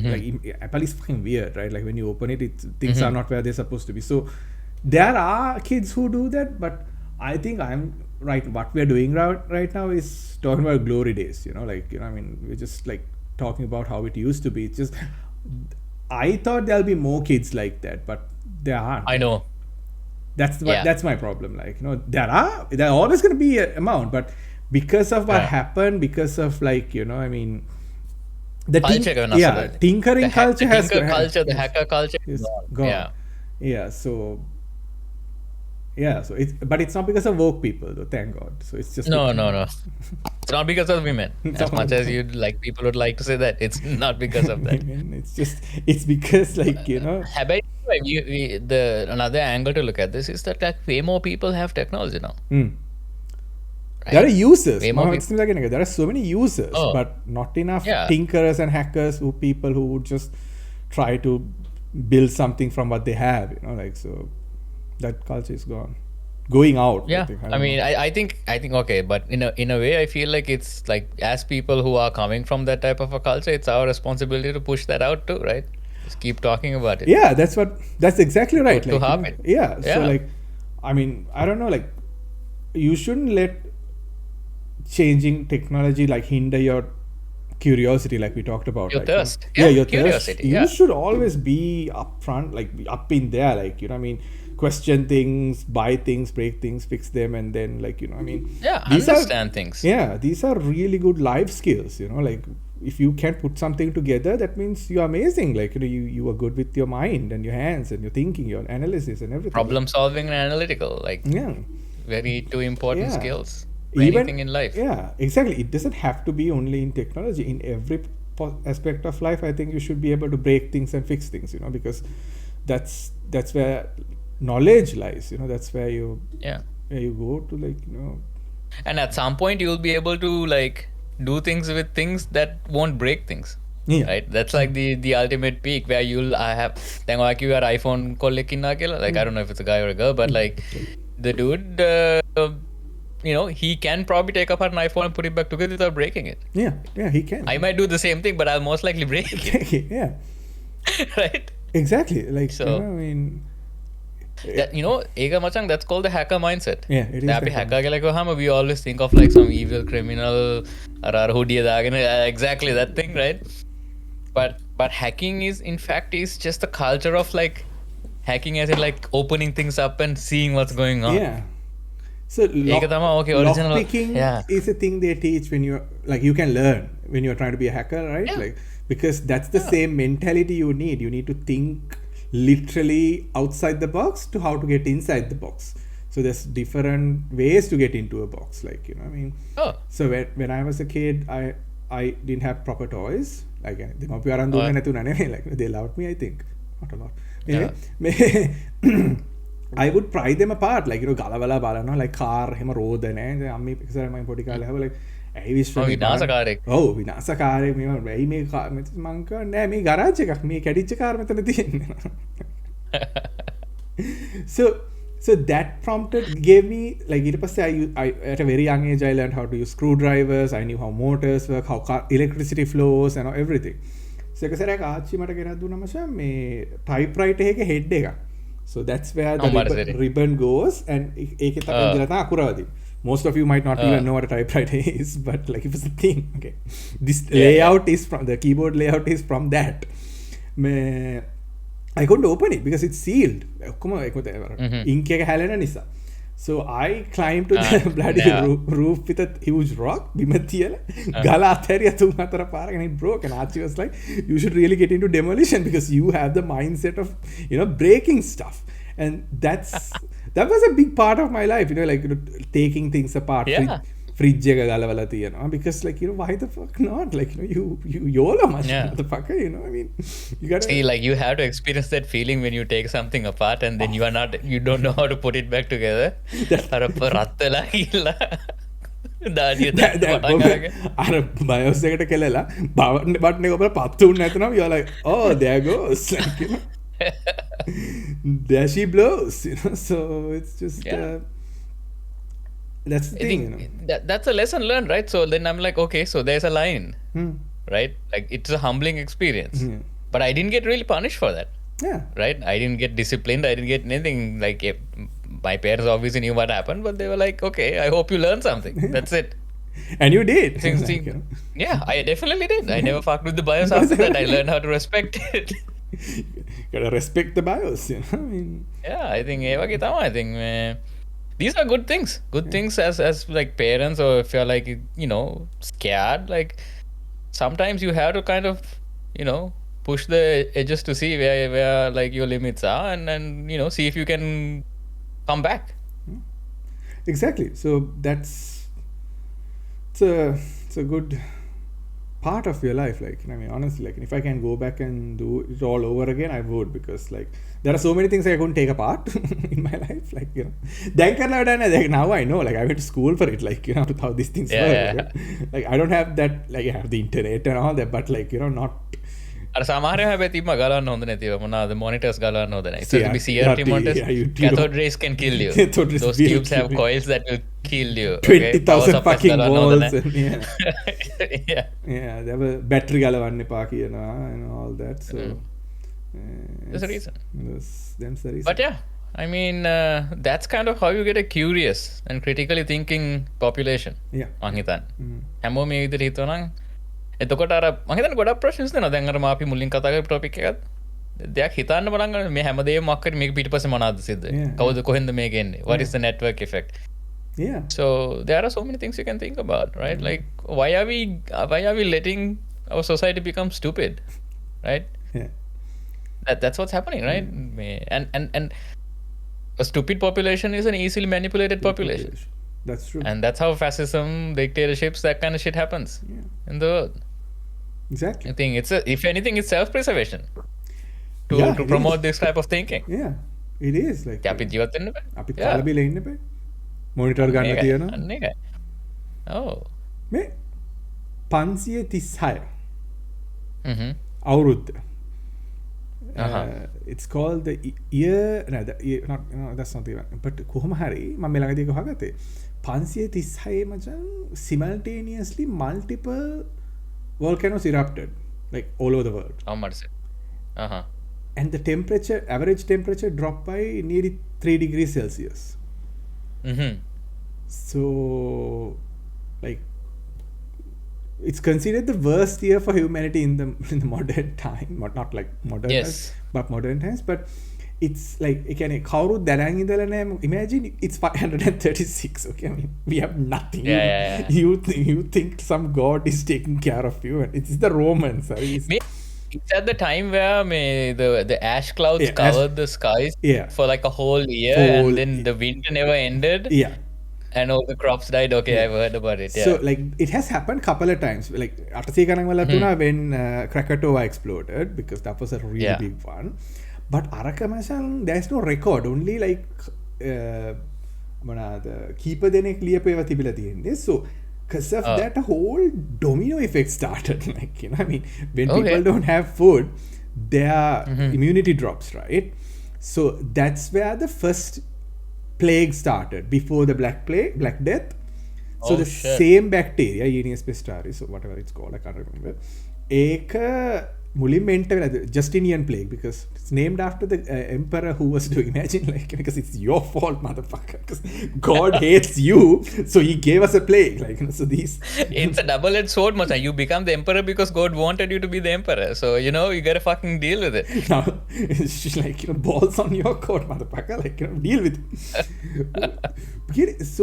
Apple is fucking weird, right? Like when you open it, things are not where they're supposed to be. So there are kids who do that, but I think I'm right. What we're doing right now is talking about glory days. Like I mean, we're just like talking about how it used to be. It's just I thought there'll be more kids like that, but there aren't. I know. That's my problem. Like, there are always going to be an amount, but because of what happened, because of like, I mean, the tinkering culture has the hacker culture is gone. gone. So but it's not because of woke people though, thank God. So it's just no. It's not because of women. As much as people would like to say that, it's not because of that. It's because like, another angle to look at this is that like way more people have technology now. Right? There are users. There are so many users, but not enough tinkerers and hackers people who would just try to build something from what they have, so that culture is gone. Going out. I think okay, but in a way I feel like it's like, as people who are coming from that type of a culture, it's our responsibility to push that out too, right? Just keep talking about it. That's exactly right. To have it. So like, I don't know, like, you shouldn't let changing technology like hinder your curiosity, like we talked about. Your thirst. Your curiosity. You should always be up front, like up in there, like, question things, buy things, break things, fix them, and then like, understand things. These are really good life skills, like if you can put something together, that means you're amazing. Like, you are good with your mind and your hands and your thinking, your analysis and everything. Problem solving and analytical, like very two important skills. Anything in life. Exactly. It doesn't have to be only in technology. In every aspect of life, I think you should be able to break things and fix things, because that's where knowledge lies. That's where you go to, like, and at some point you'll be able to like do things with things that won't break things. Right? That's like the ultimate peak where I have like your iPhone like I don't know if it's a guy or a girl, but like the dude he can probably take apart an iPhone and put it back together without breaking it. He can. I might do the same thing, but I'll most likely break it. Right? Exactly. Like, so, that, that's called the hacker mindset. It is. Hacker we always think of like some evil criminal exactly that thing, right? But hacking is just the culture of like hacking, as in like opening things up and seeing what's going on. So lockpicking is a thing they teach when you're like, you can learn when you're trying to be a hacker, right? Like, because that's the same mentality you need. You need to think literally outside the box to how to get inside the box. So there's different ways to get into a box, like, So when I was a kid, I didn't have proper toys. Like, they loved me, I think. Not a lot. Anyway, I would pry them apart, like, galavala balana, like car, hema road, and ammi pixar my poti kala have like විනාශකාරයෙක්. ඔව් විනාශකාරයෙක් මේ වෙයි මේ මං කියන්නේ මේ garage එකක් මේ කැඩිච්ච car මෙතන තියෙන්නේ. So that gave me like ඊට පස්සේ I at a very young age I learned how to use screwdrivers. I knew how motors work, how electricity flows and everything. So එක සැරයක් ආච්චි මට ගෙනත් දුන්නා මචං මේ typewriter එකේ head එක. So that's where the ribbon goes, and ඒකේ තමයි ඉඳලා තමයි අකුරවදී. Most of you might not even know what a typewriter is, but like it was a thing. Okay, this layout is from the keyboard layout is from that. I couldn't open it because it's sealed. Ink එක හැලෙන නිසා. So I climbed to the bloody roof with a huge rock. බිම තියලා ගල අතහැරියා 3-4 පාරක් and it broke. And Archie was like, you should really get into demolition because you have the mindset of breaking stuff. And that was a big part of my life, like taking things apart. Fridge එක ගලවලා තියනවා because like why the fuck not, like you YOLO much motherfucker, I mean you gotta see, like you have to experience that feeling when you take something apart and then you don't know how to put it back together. අර රත්තලා ගිහලා දාඩිය අර BIOS එකට කෙලලා button එක ඔබලා පත්තු වුණ නැතනම් you're like, oh there goes, like there she blows, so it's just that's the thing, that's a lesson learned, right? So then I'm like, okay, so there's a line, right? Like it's a humbling experience, but I didn't get really punished for that, right? I didn't get disciplined, I didn't get anything. Like my parents obviously knew what happened, but they were like, okay, I hope you learned something. That's it. And you did. I definitely did. I never fucked with the BIOS after that. I learned how to respect it. gotta respect the bios, you know. I mean, Yeah, I think ඒ වගේ තමයි. I think these are good things. Good things as like parents, or if you're like, you know, scared, like sometimes you have to kind of, you know, push the edges to see where like your limits are, and you know, see if you can come back. exactly. So that's it's a good part of your life. Like, I mean, honestly, like if I can go back and do it all over again, I would, because like there are so many things I couldn't take apart in my life. Like, you know, now I know, like I went to school for it, like, you know, how these things Yeah, work. yeah. Right? Like I don't have that, like I have the internet and all that, but like, you know, not අර සමහර හැබැයි තිබ්බ ගලවන්න හොඳ නැතිව මොනවාද monitors ගලවන්න හොඳ නැහැ. So to be CRT, CRT monitors, yeah, you cathode don't- rays can kill you. Cathode rays Those will tubes have kill you. coils that will kill you. Okay? Power 20,000 supplies fucking ගලවන්න හොඳ balls නැහැ. and yeah. Yeah. Yeah, there were battery ගලවන්න එපා කියනවා and all that. So There's a reason. Them's the reason. But yeah, I mean, that's kind of how you get a curious and critically thinking population. Yeah. මං හිතන්නේ. හැමෝම මේ විදිහට හිතුවා නම් එතකොට අර මං හිතන්නේ ගොඩක් ප්‍රශ්න ඉස්සෙනවා. දැන් අර අපි මුලින් කතා කරපු ටොපික් එකත් දෙයක් හිතන්න බලන් ගන්න මේ හැමදේම මොකක්ද මේක පිටිපස්සේ මොනවද සිද්ධ වෙන්නේ? Yeah. කවුද කොහෙන්ද මේක එන්නේ? What is the network effect? Yeah. So there are so many things you can think about, right? Like why are we letting our society become stupid, right? Yeah. That's what's happening, right? And a stupid population is an easily manipulated population. That's true. And that's how fascism, dictatorships, that kind of shit happens Yeah. in the world. Exactly. I think if anything, it's self-preservation to Yeah, it promote is. this type of thinking. Yeah. It is like අපි ජීවත් වෙන්න බෑ. අපි Yeah. කලබිලා ඉන්න බෑ. Monitor ගන්න ඒකයි. තියෙනවා. අන්න ඒකයි. Oh. මේ 536 Mhm. අවුරුද්ද. Uh-huh. It's called the year, no, not, no, that's not even, but කොහොම හරි මම මේ ළඟදී එක හොයාගත්තේ 536 මචං simultaneously multiple volcanoes erupted, like all over the world, How much? Uh-huh. and the average temperature dropped by nearly 3 degrees Celsius. Mhm. So like it's considered the worst year for humanity in the modern time, not like modern Yes. times, but modern times. But it's like, again, කවුරුත් දැනන් ඉඳලා නැහැ. Imagine it's 536. Okay, I mean, we have nothing. Yeah. You think some god is taking care of you, and it's the Romans. It's at the time where the ash clouds Yeah, covered the skies Yeah. for like a whole year, Whole and then the winter never ended, Yeah. and all the crops died. Okay, I've heard about it. Yeah. So like it has happened couple of times. Like අටසේ ගණන් වල තුනා when Krakatoa exploded, because that was a really Yeah. big one. But අරක මචං there's no record. Only like මොනවාද කීප දෙනෙක් ලියපේවා තිබිලා තියෙන්නේ. So because of that, a whole domino effect started. Like, you know, I mean, when Okay. people don't have food, their immunity drops, right? So that's where the first plague started, before the Black Death. So Oh, the shit. same bacteria, Aedes pestis, so whatever it's called, I can't remember. Eka මුලින්ම එන්ට වෙලා Justinian plague, because it's named after the emperor who was doing. Imagine, like, because it's your fault, motherfucker, because God hates you, so he gave us a plague, like, you know, so these It's a double-edged sword, Masa. You become the emperor because God wanted you to be the emperor. So, you know, you gotta fucking deal with it. now it's just like, you know, balls on your court, motherfucker, like, you know, deal with it. So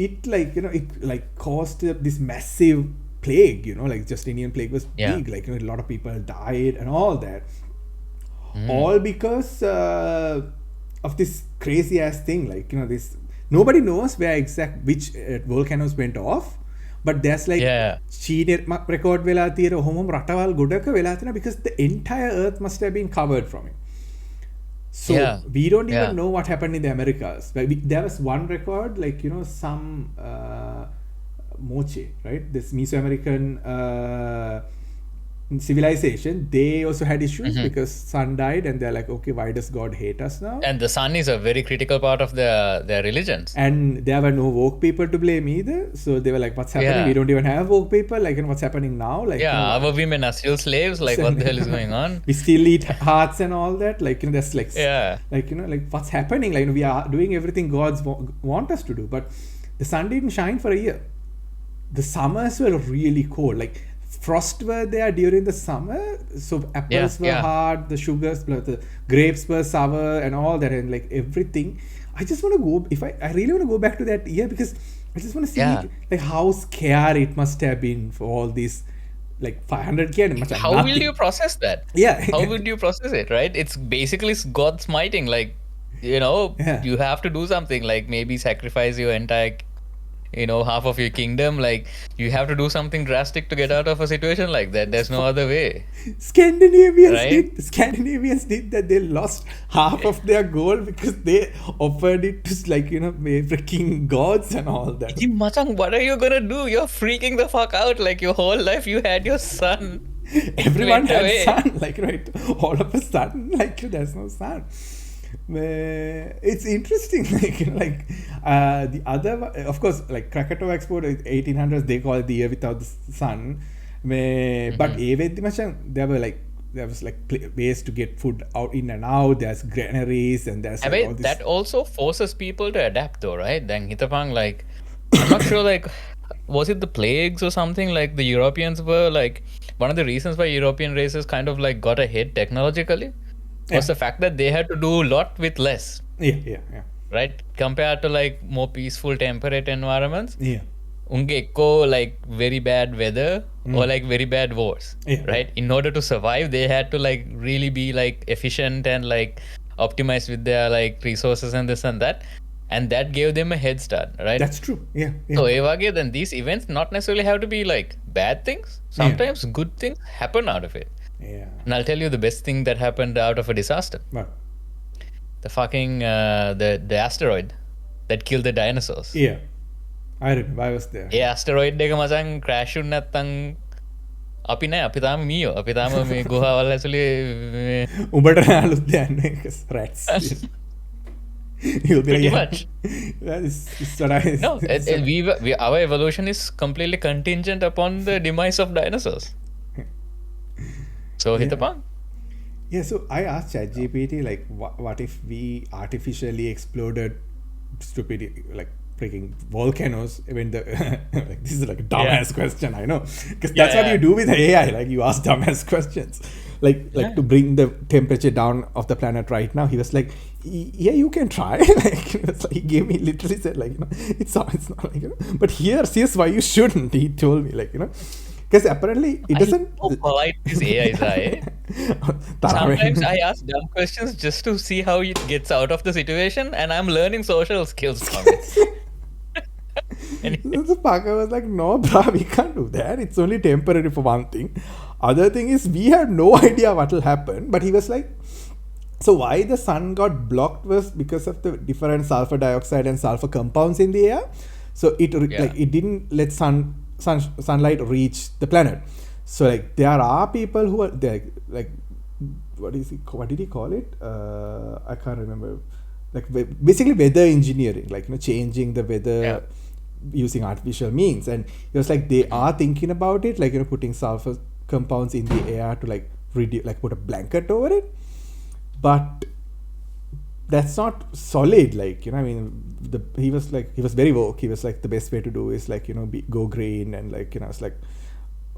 it, like, you know, it like caused this massive plague, you know, like Justinian plague was Yeah. big, like, you know, a lot of people died and all that, all because of this crazy ass thing, like, you know, this nobody knows which volcanoes went off, but there's like Yeah. cheated record වෙලා තියෙන ඔහොම රටවල් ගොඩක වෙලා තියෙනවා, because the entire earth must have been covered from it. So Yeah. we don't even Yeah. know what happened in the Americas. Like there was one record, like, you know, some Moche, right? This Mesoamerican civilization, they also had issues because sun died, and they're like, okay, why does God hate us now? And the sun is a very critical part of their religions. And there were no woke people to blame either. So they were like, what's happening? Yeah. We don't even have woke people. Like, and what's happening now? Like, Yeah, you know, our women are still slaves. Like, what the hell is going on? we still eat hearts and all that. Like, you know, that's like, Yeah. like, you know, like, what's happening? Like, you know, we are doing everything God's want us to do, but the sun didn't shine for a year. The summers were really cold. Like frost were there during the summer, so apples were yeah. hard, the sugars, the grapes were sour, and all that, and like everything. I just want to go. If I really want to go back to that year because I just want to see Yeah. like how scared it must have been for all these like 500 k and much How will nothing. you process that? Yeah, How would you process it, right? It's basically God smiting. Like, yeah. you have to do something, like maybe sacrifice your entire, half of your kingdom. Like, you have to do something drastic to get out of a situation like that. There's no other way, right? Scandinavians did that. They lost half of their gold because they offered it to like freaking gods and all that. Machang, what are you gonna do? You're freaking the fuck out. Like, your whole life you had your son. Everyone Went had away. sun, like right. All of a sudden, like there's no sun. It's interesting, the other, of course, like Krakatoa export 1800s, they call it the year without the sun. But there was ways to get food out in and out. There's granaries and there's I like all mean, this. that also forces people to adapt, though, right? Then Hitapang, like, I'm not sure, like, was it the plagues or something? Like, the Europeans were like, one of the reasons why European races kind of like got ahead technologically was Yeah. the fact that they had to do a lot with less, Yeah. right? Compared to like more peaceful, temperate environments. Yeah. Unge ekko like very bad weather or like very bad wars, Yeah. right? In order to survive, they had to like really be like efficient and like optimize with their like resources and this and that, and that gave them a head start, right? That's true. Yeah. So Evage, then these events not necessarily have to be like bad things. Sometimes good things happen out of it. Yeah. And I'll tell you the best thing that happened out of a disaster. But The fucking the asteroid that killed the dinosaurs. yeah, I remember. I was there. A asteroid එක මචං crash වුනේ නැත්තම් අපි නෑ අපි තාම මීයෝ අපි තාම මේ ගුහාවල් ඇතුලේ උඹට අලුත් දෙයක් නෑ, 'cause rats. You'll be pretty like, much. it's what I. No, our evolution is completely contingent upon the demise of dinosaurs. So Hitapang. Yeah, so I asked ChatGPT like, what if we artificially exploded stupid like freaking volcanoes when the like, this is like a dumbass question, I know, because that's what you do with AI, like you ask dumbass questions, like to bring the temperature down of the planet right now. He was like, yeah, you can try. Like, he gave me literally said like, it's not like, but here's why you shouldn't. He told me like, because apparently it doesn't. How polite these AIs are, eh? Sometimes I ask dumb questions just to see how it gets out of the situation, and I'm learning social skills from it. The fucker was like, no, bruh, we can't do that. It's only temporary for one thing. Other thing is, we have no idea what will happen. But he was like, so why the sun got blocked was because of the different sulfur dioxide and sulfur compounds in the air. So it didn't let sunlight reach the planet. So like there are people who are there, like what did he call it? I can't remember. Like basically weather engineering, like changing the weather using artificial means. And it was like they are thinking about it, like putting sulfur compounds in the air to like reduce, like put a blanket over it. But that's not solid, like I mean, he was very woke. He was like, the best way to do is like go green, and like it's like,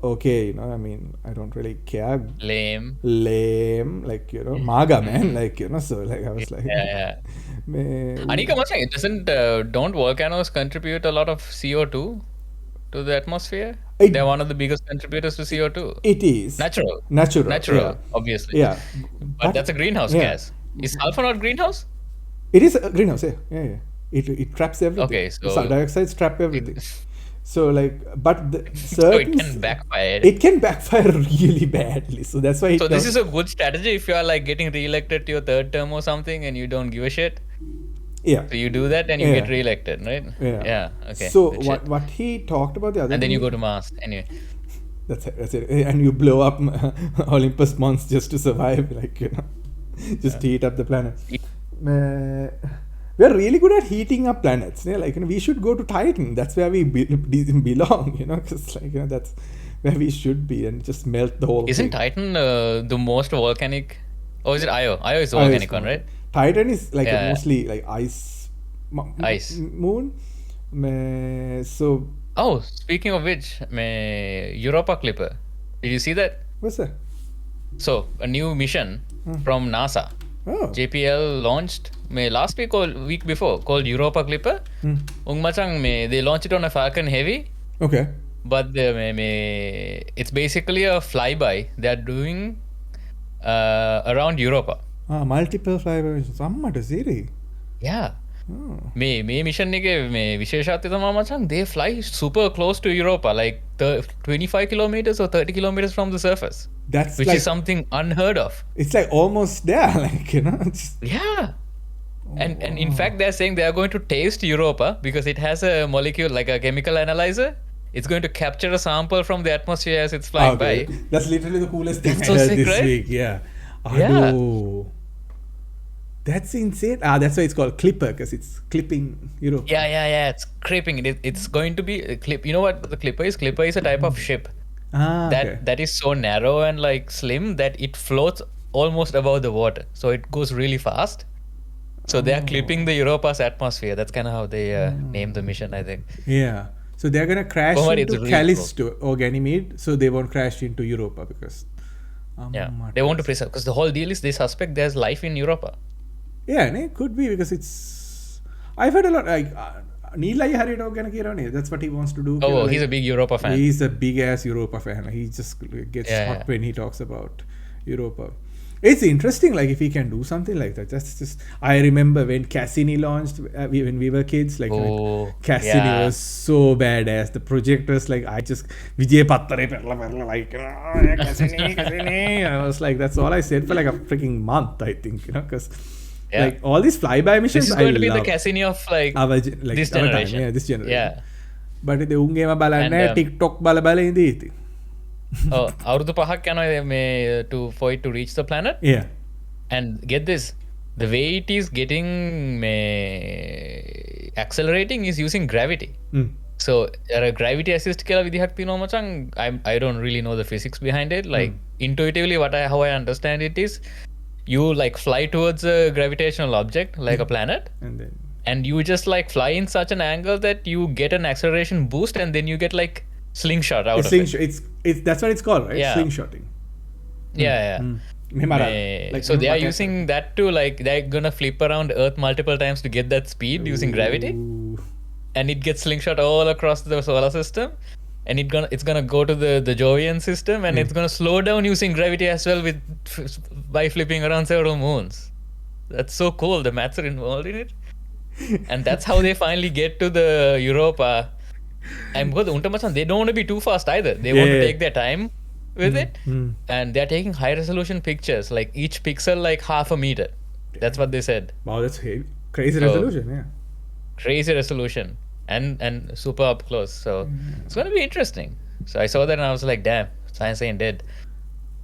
okay, I mean, I don't really care. Lame, like MAGA man, like so like I was like, Anika Machang, it doesn't don't volcanoes contribute a lot of CO2 to the atmosphere? They're one of the biggest contributors to CO2. It is natural, yeah. Obviously. Yeah, but that's a greenhouse gas. Is sulfur not greenhouse? It is a greenhouse. Yeah. It traps everything. Okay, so dioxides trap everything. So like, but so it can backfire. It can backfire really badly. So that's why. So this is a good strategy if you are like getting re-elected to your third term or something and you don't give a shit. Yeah. So you do that and you get re-elected, right? Yeah. Okay. So what he talked about the other. And then you go to Mars anyway. That's it. And you blow up Olympus Mons just to survive, like just to heat up the planet. We are really good at heating up planets. Like we should go to Titan. That's where we belong. Because like that's where we should be, and just melt the whole. Isn't thing. Titan the most volcanic? Or is it Io? Io is the volcanic one, right? Titan is like mostly like ice. Moon. So. Oh, speaking of which, Europa Clipper. Did you see that? What's that? So a new mission from NASA. Oh. JPL launched last week or week before called Europa Clipper. They launched it on a Falcon Heavy, Okay. but it's basically a flyby they're doing around Europa. Multiple flyby missions. අම්මට සිරි. Yeah. Oh. මේ mission එකේ විශේෂත්වය තමයි මචං, they fly super close to Europa, like 25 kilometers or 30 kilometers from the surface, That's which like, is something unheard of. it's like almost there, like, you know. It's, Yeah. And in fact, they're saying they are going to taste Europa because it has a molecule, like a chemical analyzer. It's going to capture a sample from the atmosphere as it's flying by. That's literally the coolest thing That's I so heard sick, this right? week. Yeah. Yeah. Aduh. That's insane. That's why it's called Clipper, because it's clipping Europe. Yeah. It's creeping. It's going to be a clip. You know what the Clipper is? Clipper is a type of ship Okay. that is so narrow and like slim that it floats almost above the water. So it goes really fast. So they are clipping the Europa's atmosphere. That's kind of how they named the mission, I think. Yeah. So they're going to crash But it's into really Callisto or Ganymede, so they won't crash into Europa because... Yeah, they want to preserve, because the whole deal is they suspect there's life in Europa. Yeah, it could be because it's... I've heard a lot, like... Neelai Harito gonna kirane. That's what he wants to do. Oh, like, he's a big Europa fan. He's a big ass Europa fan. He just gets hot Yeah. when he talks about Europa. It's interesting, like if he can do something like that. That's just. I remember when Cassini launched when we were kids. Like Cassini was so badass. The projectors, like I just Vijay Pattare perla like Cassini. I was like, that's all I said for like a freaking month. I think, you know, because. Yeah. Like all these flyby missions, This is going I to be the love. Cassini of like this our generation. time. Yeah, this generation. Yeah. But the උන්ගේම බලන්නේ TikTok බල ඉඳී ඉතින්. Oh, අවුරුදු 5ක් යනවා මේ for it to reach the planet. Yeah. And get this, the way it is getting accelerating is using gravity. So gravity assist කියලා විදිහක් තියෙනවා මචං. I don't really know the physics behind it. Like intuitively how I understand it is, you like fly towards a gravitational object like a planet, and you just like fly in such an angle that you get an acceleration boost, and then you get like slingshot out of it. It's that's what it's called, right? Yeah. Slingshotting. Yeah. Like, so they are using that to like, they're gonna flip around Earth multiple times to get that speed using gravity, and it gets slingshot all across the solar system, and it's gonna go to the Jovian system, and it's gonna slow down using gravity as well by flipping around several moons. That's so cool. The maths are involved in it, and that's how they finally get to the Europa. And because they don't want to be too fast either. They want to take their time with it, and they're taking high resolution pictures, like each pixel like half a meter. That's what they said. Wow, that's crazy resolution. Yeah. Crazy resolution. And super up close, so it's going to be interesting. So I saw that and I was like, damn, science ain't dead.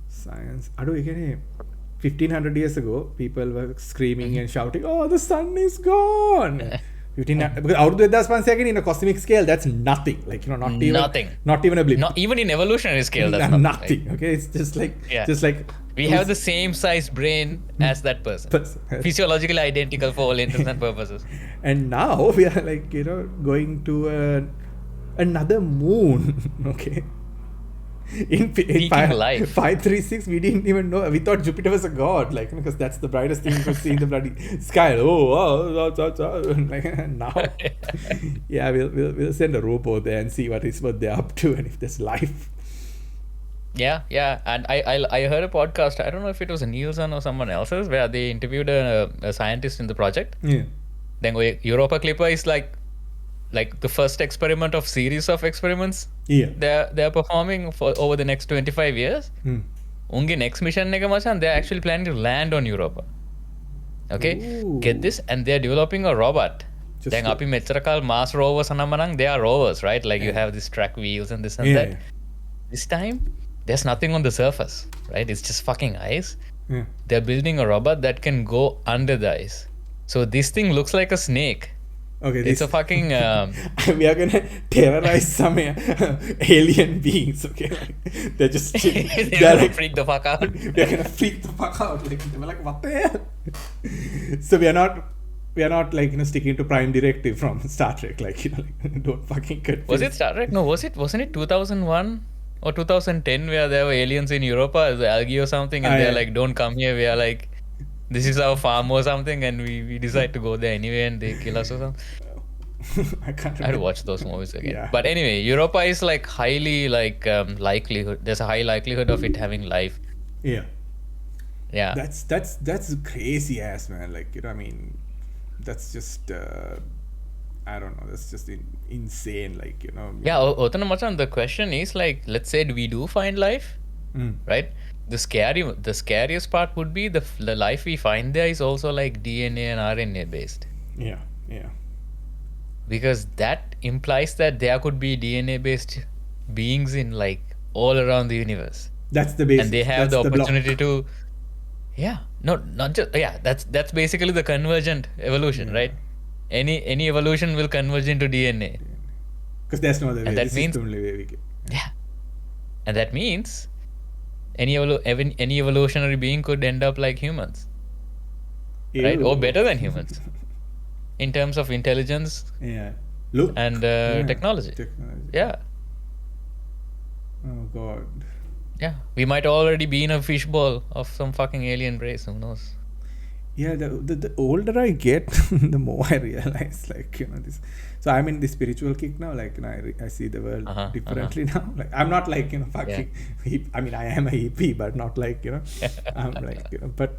Science. 1500 years ago, people were screaming and shouting, "Oh, the sun is gone!" Because out of the 10,500 in a cosmic scale, that's nothing. Like, you know, not even a blip. Not even in evolutionary scale, that's nothing. Like, okay, it's just like we have the same size brain as that person. Physiologically identical for all intents and purposes. And now we are like, you know, going to another moon. Okay. In 536, we didn't even know. We thought Jupiter was a god, like, because that's the brightest thing you could see in the bloody sky. Like, now, yeah, we'll send a robot there and see what they're up to and if there's life. Yeah, and I heard a podcast. I don't know if it was Nielsen or someone else's, where they interviewed a scientist in the project. Yeah. Then Europa Clipper is like the first experiment of series of experiments. Yeah. They're performing for over the next 25 years. Unge next mission nega machan, they're actually planning to land on Europa. Okay? Ooh. Get this, and they're developing a robot. Then api mechara kal Mars rovers anamanang, they are rovers, right? Like you have these track wheels and this and that. This time there's nothing on the surface, right? It's just fucking ice. They're building a robot that can go under the ice. So this thing looks like a snake. Okay, it's a fucking we are gonna terrorize some alien beings. Okay, they're just they're like freak the fuck out. They're gonna freak the fuck out. Like, they're like, what the hell? So we are not like, you know, sticking to Prime Directive from Star Trek. Like, you know, like, don't fucking cut. Was it Star Trek? No, wasn't it 2001? or 2010 where there were aliens in Europa, the algae or something, and they're yeah. like, don't come here. We are like, this is our farm or something, and we decide to go there anyway, and they kill us or something. I can't I had to remember. watch those movies again. Yeah. But anyway, Europa is like highly like likelihood. There's a high likelihood of it having life. Yeah. Yeah. That's crazy ass, man. Like, I mean, that's just I don't know. That's just insane. Like, Yeah, Otana Machan, the question is like, let's say we do find life, right? The scariest part would be the life we find there is also like DNA and RNA based. Yeah. Yeah. Because that implies that there could be DNA based beings in like all around the universe. That's the basis. And they have That's the opportunity block. to not just that's basically the convergent evolution, right? Any evolution will converge into DNA. Because there's no other way. And that This means is the only way we can. yeah. And that means any evolutionary being could end up like humans, right? Ew. Or better than humans in terms of intelligence Yeah. Look. and Yeah. technology. Technology. Yeah. Oh God. Yeah. We might already be in a fishbowl of some fucking alien race. Who knows? Yeah, the older I get, the more I realize, like, this. So I'm in the spiritual kick now. Like, I see the world differently now. Like, I'm not like, fucking. I mean, I am a hippie, but not like, I'm like, but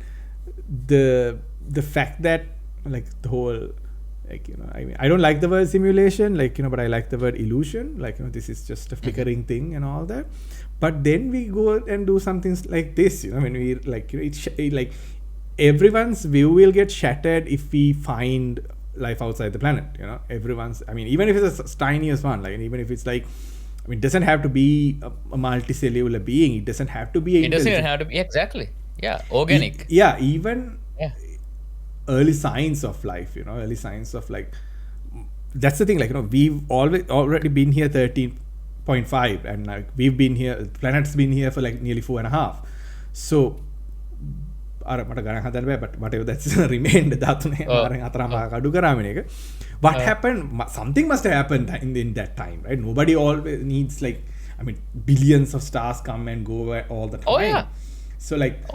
the fact that, like, the whole, like, I mean, I don't like the word simulation, like, but I like the word illusion. Like, this is just a flickering thing and all that. But then we go and do something like this, when we like, it like. Everyone's view will get shattered if we find life outside the planet. Everyone's. I mean, even if it's a tiniest one, like, even if it's like, I mean, it doesn't have to be a multicellular being. It doesn't have to be. It doesn't even have to be exactly. Yeah, organic. Even early signs of life. Early signs of like. That's the thing. Like, we've already been here 13.5, and like we've been here. The planet's been here for like nearly 4.5. So. But whatever that's remained what happened, something must have happened in that time, right? Nobody always needs, like, I mean, billions of stars come and go all the time. So like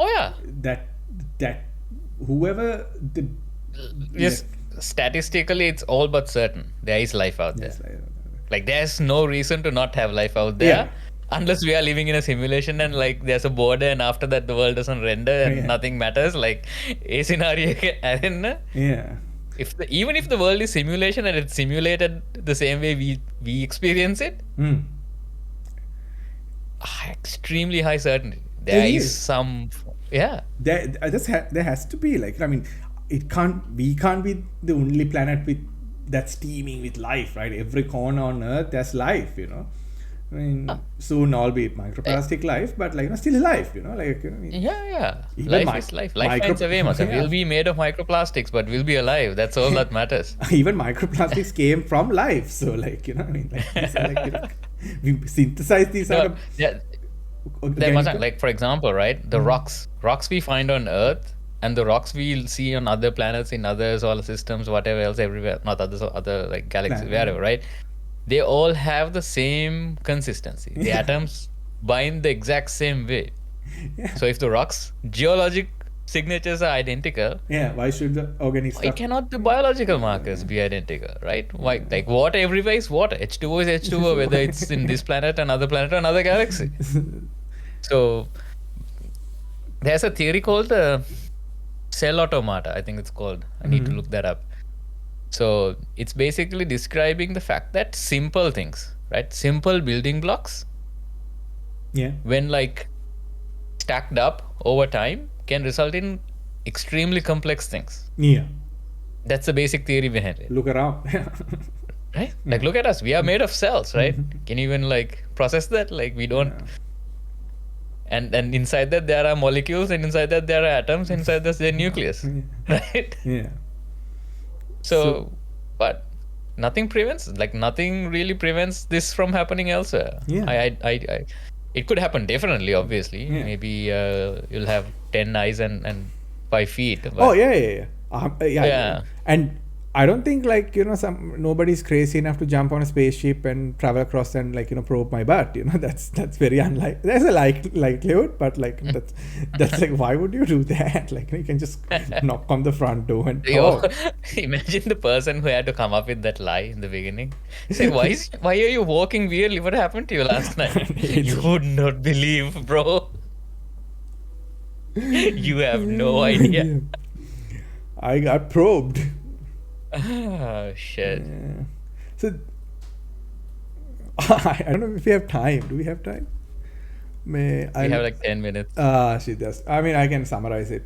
that whoever the yes, statistically it's all but certain there is life out there. Like, there's no reason to not have life out there. Unless we are living in a simulation and like there's a border and after that the world doesn't render and nothing matters, like a scenario. Even if the world is simulation and it's simulated the same way we experience it, extremely high certainty there is some there has to be, like, I mean, we can't be the only planet that's teeming with life, right? Every corner on Earth there's life, I mean, soon all be microplastic life, but like, still life, like, life is life. Life finds a way, we'll be made of microplastics, but we'll be alive. That's all that matters. Even microplastics came from life, so like, I mean, like, we synthesize these out of. Like, for example, right, the rocks we find on Earth and the rocks we'll see on other planets in other solar systems, whatever else, everywhere, not other like galaxies, wherever, right? They all have the same consistency. The atoms bind the exact same way. So if the rocks' geologic signatures are identical, why should the organic stuff? Why cannot the biological markers be identical, right? Why, like, water everywhere is water. H2O is H2O, whether it's in this planet, another planet, or another galaxy. So there's a theory called cell automata, I think it's called. I need to look that up. So it's basically describing the fact that simple things, right? Simple building blocks, when like stacked up over time, can result in extremely complex things. That's the basic theory behind it. Look around. Right? Like, look at us. We are made of cells, right? Can you even like process that? Like, we don't. And inside that there are molecules, and inside that there are atoms, inside there's the nucleus, right? So, but nothing really prevents this from happening elsewhere. It could happen differently, obviously. Maybe you'll have 10 eyes and 5 feet. But And I don't think like nobody's crazy enough to jump on a spaceship and travel across and like probe my butt. That's very unlikely. There's a likelihood, but like that's like, why would you do that? Like you can just knock on the front door and Imagine the person who had to come up with that lie in the beginning. Say, why are you walking weirdly? What happened to you last night? You would not believe, bro. You have no idea. I got probed. Oh shit. Yeah. So I don't know if we have time. Do we have time? We have like 10 minutes. Shit, yes. I mean, I can summarize it.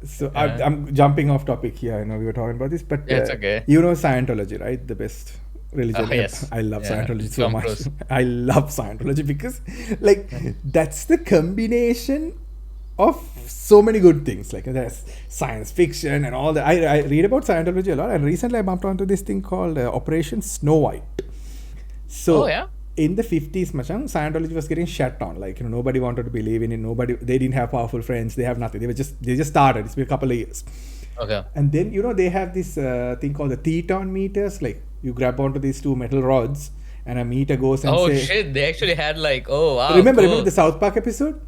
So I'm jumping off topic here. I know we were talking about this, but it's okay. Scientology, right? The best religion. Yes. I love Scientology so much. I love Scientology because like that's the combination of so many good things. Like there's science fiction and all that. I read about Scientology a lot, and recently I bumped onto this thing called Operation Snow White. So in the 50s, Scientology was getting shut down. Like nobody wanted to believe in it. They didn't have powerful friends. They have nothing. They just started. It's been a couple of years. Okay. And then they have this thing called the Theton meters. Like you grab onto these two metal rods, and a meter goes and oh shit! They actually had like wow. Remember the South Park episode?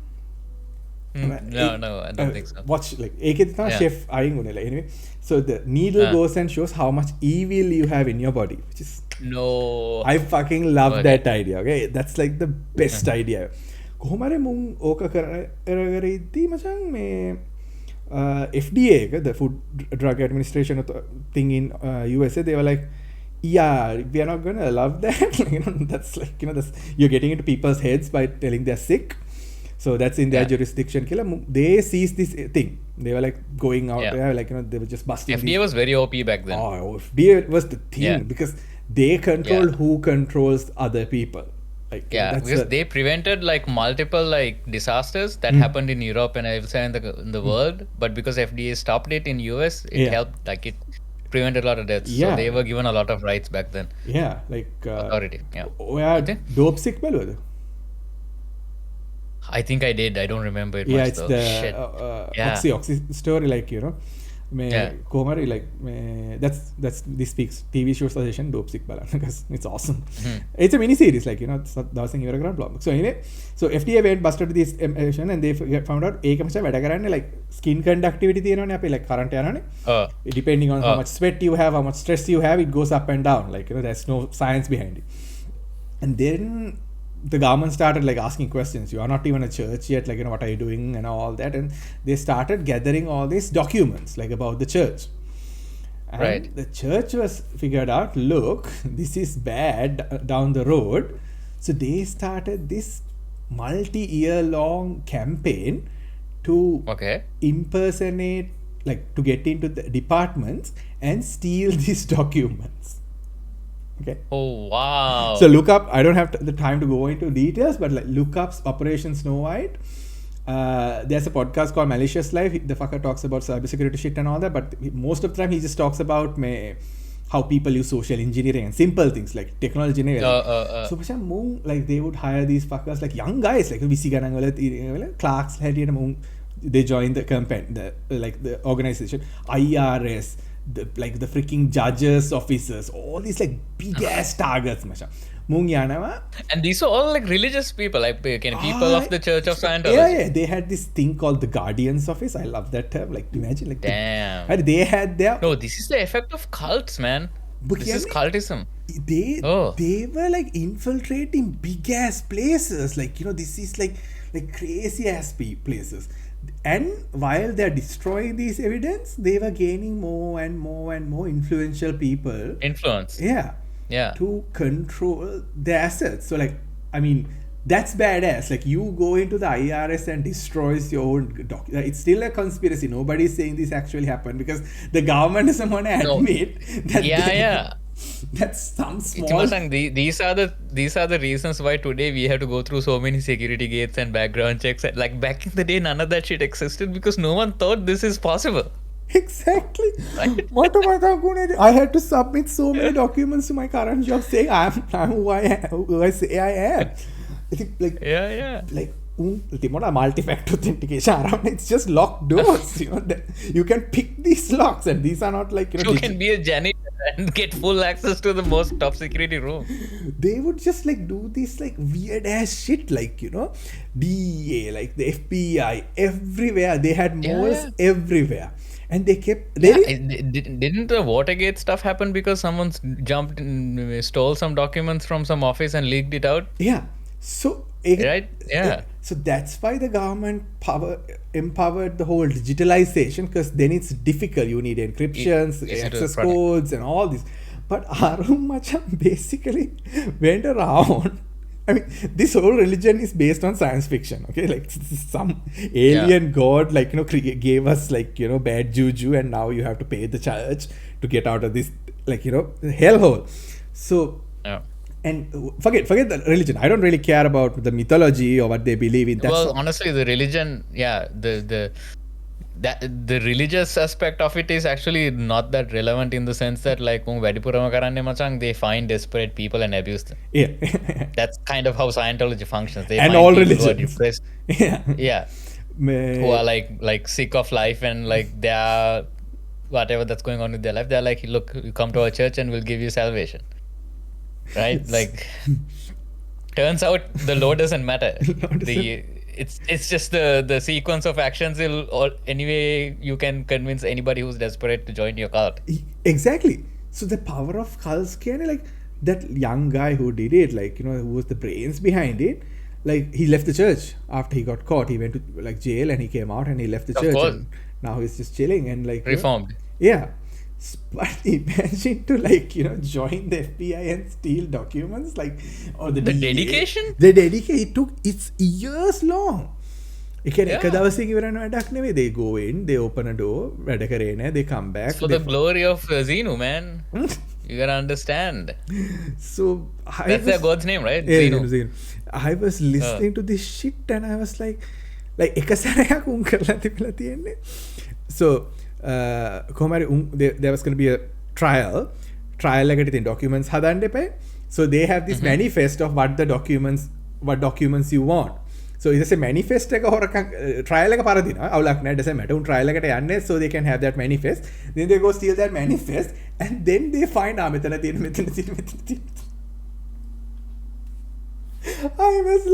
No, I don't think so. Watch like chef anyway. So the needle goes and shows how much evil you have in your body, which is I fucking love that idea. Okay, that's like the best idea. කොහොමරි මුන් ඕක කරගරිද්දී මචං මේ FDA එක the Food Drug Administration thing in USA, they were like, yeah, we are not gonna love that. That's like you're getting into people's heads by telling they're sick. So that's in their jurisdiction. They seized this thing. They were like going out there, like they were just busting. FDA was very OP back then. Oh, FDA was the thing because they control who controls other people. Like because they prevented like multiple like disasters that happened in Europe and elsewhere in the world. But because FDA stopped it in US, it helped. Like it prevented a lot of deaths. So they were given a lot of rights back then. Yeah, like authority. dope sick bell. I think I did. I don't remember it much it's though. the Oxy story, like Komari, like that's this speaks TV show suggestion dope sick bala because it's awesome. It's a mini series, like it's not dawsing ivara කරන්න blog. So anyway, so FDA went busted this emission and they found out ඒක මචං වැඩ කරන්නේ like skin conductivity තියෙනවනේ අපේ like current යනවනේ. Depending on how much sweat you have, how much stress you have, it goes up and down. Like there's no science behind it. And then the government started like asking questions. You are not even a church yet, like what are you doing and all that, and they started gathering all these documents like about the church. And the church was figured out, look, this is bad down the road. So they started this multi-year long campaign to impersonate, like to get into the departments and steal these documents. Okay. Oh wow! So look up. I don't have the time to go into details, but like look up Operation Snow White. There's a podcast called Malicious Life. The fucker talks about cybersecurity shit and all that, but most of the time he just talks about how people use social engineering and simple things like technology. So like they would hire these fuckers, like young guys, like Clark's they join the campaign, the organization, IRS. The freaking judges, officers, all these like big ass targets, and these are all like religious people, like people of the Church of Scientology. Yeah, they had this thing called the Guardian's Office. I love that term. Like imagine, like damn, they had their this is the effect of cults, man. But this is cultism. They were like infiltrating big ass places. Like this is like crazy ass places. And while they're destroying these evidence, they were gaining more and more and more influential people. Influence. Yeah. To control their assets. So like, I mean, that's badass. Like you go into the IRS and destroys your own it's still a conspiracy. Nobody's saying this actually happened because the government doesn't want to admit that. That's some small. These are the reasons why today we have to go through so many security gates and background checks. Like back in the day, none of that shit existed because no one thought this is possible. Exactly. I had to submit so many documents to my current job saying I'm who I say I am. Like multi-factor authentication around. It's just locked doors. You can pick these locks, and these are not like You can be a janitor and get full access to the most top security room. They would just like do this like weird ass shit, like DEA, like the FBI, everywhere. They had moles everywhere, and they kept. Didn't the Watergate stuff happen because someone jumped and stole some documents from some office and leaked it out? Yeah. So right. Yeah. So that's why the government empowered the whole digitalization, because then it's difficult. You need encryptions, access codes, and all this. But Arun Machan basically went around. I mean, this whole religion is based on science fiction. Okay, like some alien god, like gave us like bad juju, and now you have to pay the church to get out of this like hellhole. So. Yeah. And forget the religion. I don't really care about the mythology or what they believe in. Honestly, the religion, the religious aspect of it is actually not that relevant, in the sense that like they find desperate people and abuse them. Yeah. That's kind of how Scientology functions. They and find all people religions. who are depressed. Yeah. Who are like sick of life, and like they are whatever that's going on with their life. They're like, look, you come to our church and we'll give you salvation. Right? Like, turns out the law doesn't matter. It's just the sequence of actions. Anyway, you can convince anybody who's desperate to join your cult. Exactly. So the power of cults can, like that young guy who did it, like who was the brains behind it. Like, he left the church after he got caught. He went to like jail and he came out and he left the church. And now he's just chilling and like reformed. Yeah. But imagine to like join the FBI and steal documents, like, or the dedication. It's years long. They go in, they open a door, they come back. For the glory of Xenu, man. You gotta understand. So that's their god's name, right? Yeah, Xenu. I was listening to this shit and I was like so there was going to be a trial එකට ඉතින් documents හදන්න එපා. So they have this manifest of what documents you want. So it's a manifest එක හොරකම් trial එක පරදිනවා. අවුලක් නැහැ, doesn't matter. trial එකට යන්නේ so they can have that manifest. Then they go steal that manifest and then they find මෙතන තියෙන I was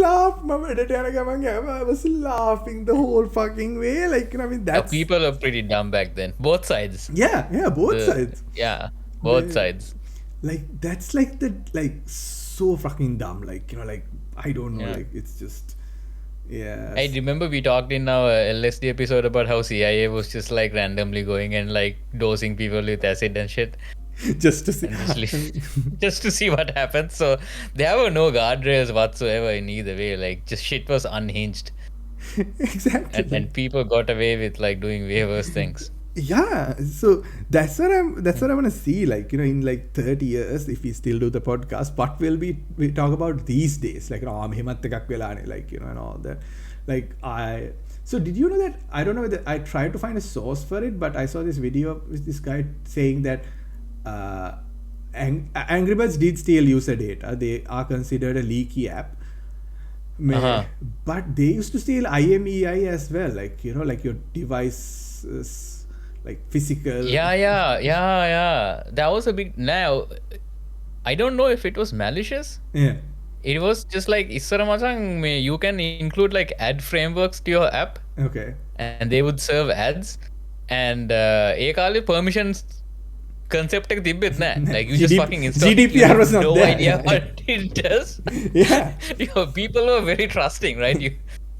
laughing the whole fucking way. Like, I mean, that's... people are pretty dumb back then. Both sides. Yeah, both sides. Yeah, both sides. Like, that's like so fucking dumb. Like, like, I don't know. Like, it's just... Yeah. I remember we talked in our LSD episode about how CIA was just like randomly going and like dosing people with acid and shit. Just to see just to see what happens. So there were no guardrails whatsoever in either way. Like, just shit was unhinged. Exactly. And people got away with like doing way worse things. Yeah, so that's what I want to see. Like, in like 30 years, if we still do the podcast, what will we talk about these days? Like, like, and all that. Like, so did you know that, I don't know whether I tried to find a source for it, but I saw this video with this guy saying that Angry Birds did steal user data. They are considered a leaky app. But they used to steal IMEI as well, like, like your devices, like physical. Yeah. That was a big... Now, I don't know if it was malicious. Yeah. It was just like, you can include like ad frameworks to your app. Okay. And they would serve ads. And permissions concept එක තිබෙත් නෑ. Like, you just fucking install. GDPR was not no there. idea what it does. Yeah. People were very trusting, right?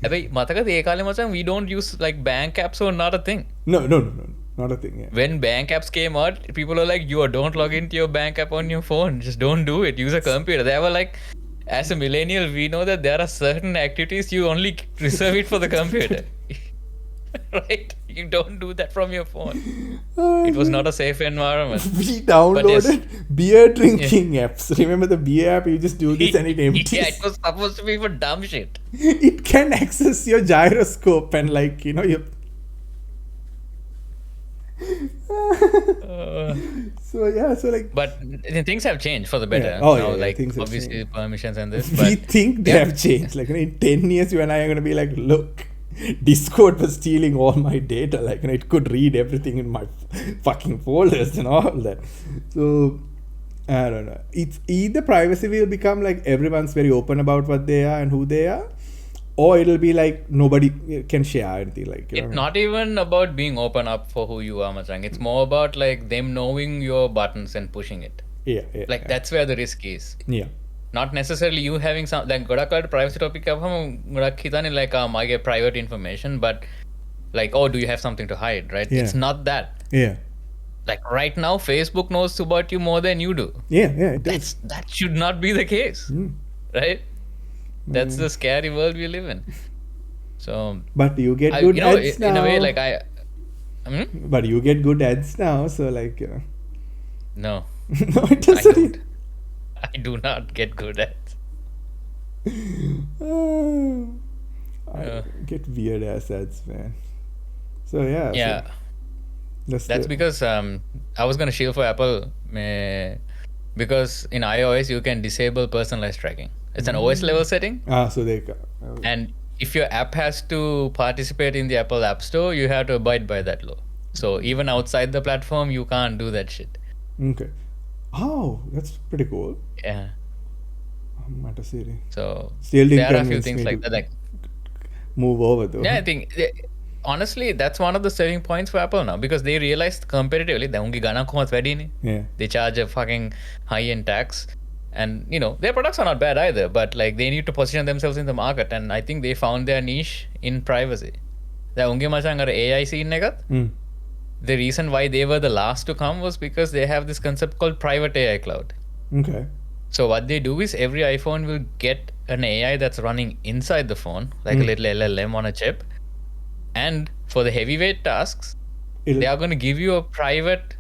හැබැයි මතකද ඒ කාලේ මචං, we don't use like bank apps were not a thing. No, not a thing. Yeah. When bank apps came out, people were like, don't log into your bank app on your phone. Just don't do it. Use a computer. They were like, as a millennial, we know that there are certain activities you only reserve it for the computer. Right? You don't do that from your phone. It was not a safe environment. We downloaded beer drinking apps. Remember the beer app? You just do this and it empties. Yeah, it was supposed to be for dumb shit. It can access your gyroscope and like, your... So yeah, so like, But things have changed for the better. Yeah. Oh, now, yeah, like things have obviously changed. permissions and this. we But think they yeah. have changed. Like in 10 years, you and I are gonna be like, look, Discord was stealing all my data. Like, it could read everything in my fucking folders and all that. So I don't know. It's either privacy will become like everyone's very open about what they are and who they are, or it'll be like nobody can share anything. Like, you know It's what I mean? not even about being open up for who you are, Machang. It's more about like them knowing your buttons and pushing it. Yeah, yeah, Like that's where the risk is. yeah. Not necessarily you having some like ගොඩක් privacy topic ගොඩක් හිතන්නේ like my private information, but like, oh, do you have something to hide, right? Yeah. It's not that. Yeah. Like right now, Facebook knows about you more than you do. Yeah, it does. That should not be the case, right? That's the scary world we live in. So, But you get good ads now. in a way, like But you get good ads now, so like, no, no, it I doesn't. don't. I do not get good at. I get weird ass ads, man. So yeah. Yeah. So That's because I was gonna shield for Apple, because in iOS you can disable personalized tracking. It's an OS level setting, so they and if your app has to participate in the Apple App Store, you have to abide by that law. So even outside the platform, you can't do that shit. okay. Oh, that's pretty cool. Yeah. So Still didn't there are a few convince things me like to that. Like, move over though. yeah, I think honestly that's one of the selling points for Apple now, because they realized competitively that ungi gana කොහොමද වැඩිනේ. Yeah. They charge a fucking high-end tax, and their products are not bad either, but like they need to position themselves in the market, and I think they found their niche in privacy. දැන් උන්ගේ මචං අර AI scene එකත්, the reason why they were the last to come was because they have this concept called private AI cloud. Okay. So what they do is every iPhone will get an AI that's running inside the phone, like a little LLM on a chip. And for the heavyweight tasks, they are going to give you a private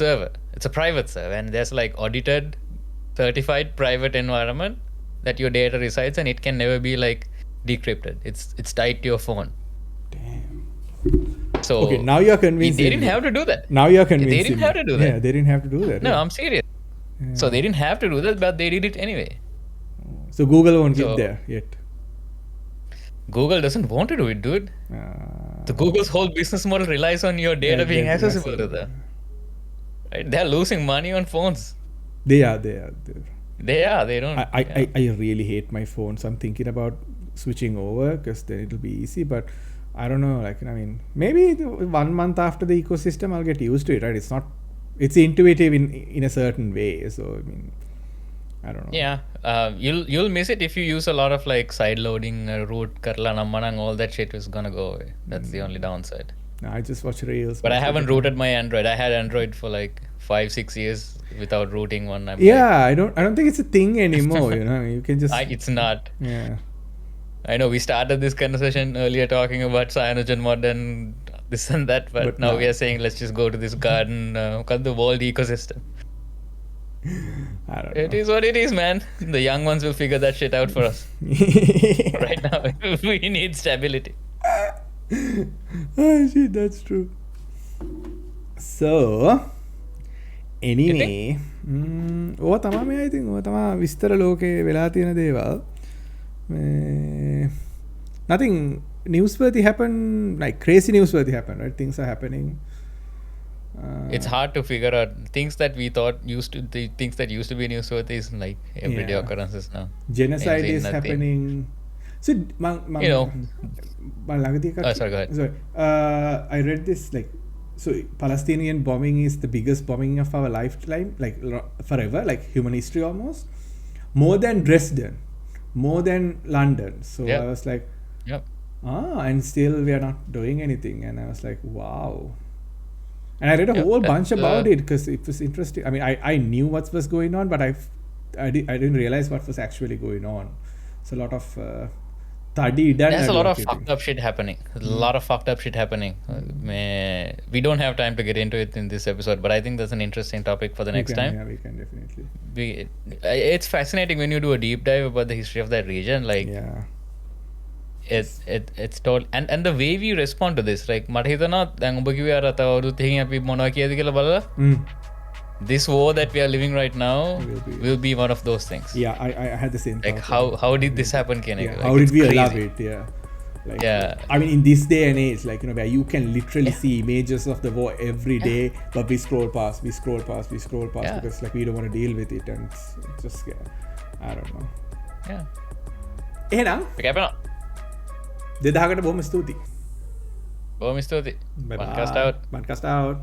server. It's a private server, and there's like audited, certified private environment that your data resides, and it can never be like decrypted. It's tied to your phone. Damn. So Okay, now you're convinced. They didn't have to do that. Now you're convinced. They didn't have to do that. Yeah, they didn't have to do that. No, yeah. I'm serious. So they didn't have to do that, but they did it anyway. So Google won't So- get there yet. Google doesn't want to do it, dude. The Google's whole business model relies on your data being yeah, accessible to accessible. them. Right? They're losing money on phones. They are. They don't. I really hate my phone, so I'm thinking about switching over because then it'll be easy. But I don't know. Like, I mean, maybe 1 month after the ecosystem, I'll get used to it. Right? It's intuitive in a certain way. So I mean, I don't know. Yeah, you'll miss it if you use a lot of like side loading, root, karla, nammanang, all that shit is gonna go away. That's the only downside. No, I just watch Reels. But I haven't rooted my Android. I had Android for like 5-6 years without rooting one. I'm Yeah, I don't think it's a thing anymore. You can just. it's not. Yeah. I know we started this conversation earlier talking about cyanogen mod and this and that, but now we are saying let's just go to this garden, the world ecosystem. I don't know. It is what it is, man. The young ones will figure that shit out for us. Right now, we need stability. Oh shit, that's true. So, anyway, ඕවා තමා මේ I think ඕවා තමා විස්තර ලෝකේ වෙලා තියෙන දේවල්. Nothing newsworthy happened, like crazy newsworthy happened, right? Things are happening. It's hard to figure out things that we thought things that used to be newsworthy is like everyday occurrences now. Genocide is nothing. happening. So, sorry, go ahead. Sorry. I read this, like, so Palestinian bombing is the biggest bombing of our lifetime, like forever, like human history almost. More than Dresden, more than London. So I was like, and still we are not doing anything. And I was like, wow. And I read a whole bunch about it because it was interesting. I mean, I knew what was going on, but I didn't realize what was actually going on. It's a lot of there's a lot of fucked up shit happening. A lot of fucked up shit happening. We don't have time to get into it in this episode, but I think that's an interesting topic for the next time. Yeah, we can definitely. It's fascinating when you do a deep dive about the history of that region. Like, it's total and the way we respond to this like මට හිතනවා දැන් ඔබ කිව්වේ අර තව අවුරුදු 3කින් අපි මොනවා කියද කියලා බලලා this war that we are living right now will be one of those things. Yeah, I had the same like thought. how did this happen කියන එක how did we allow it? Yeah. Like, yeah. I mean, in this day and age, like, you know, where you can literally see images of the war every day, but we scroll past because like we don't want to deal with it, and it's just I don't know. Yeah. එහෙනම් කැපෙනවා. 2000කට බොහොම ස්තුතියි. බොහොම ස්තුතියි. Bye bye. Podcast out. Podcast out.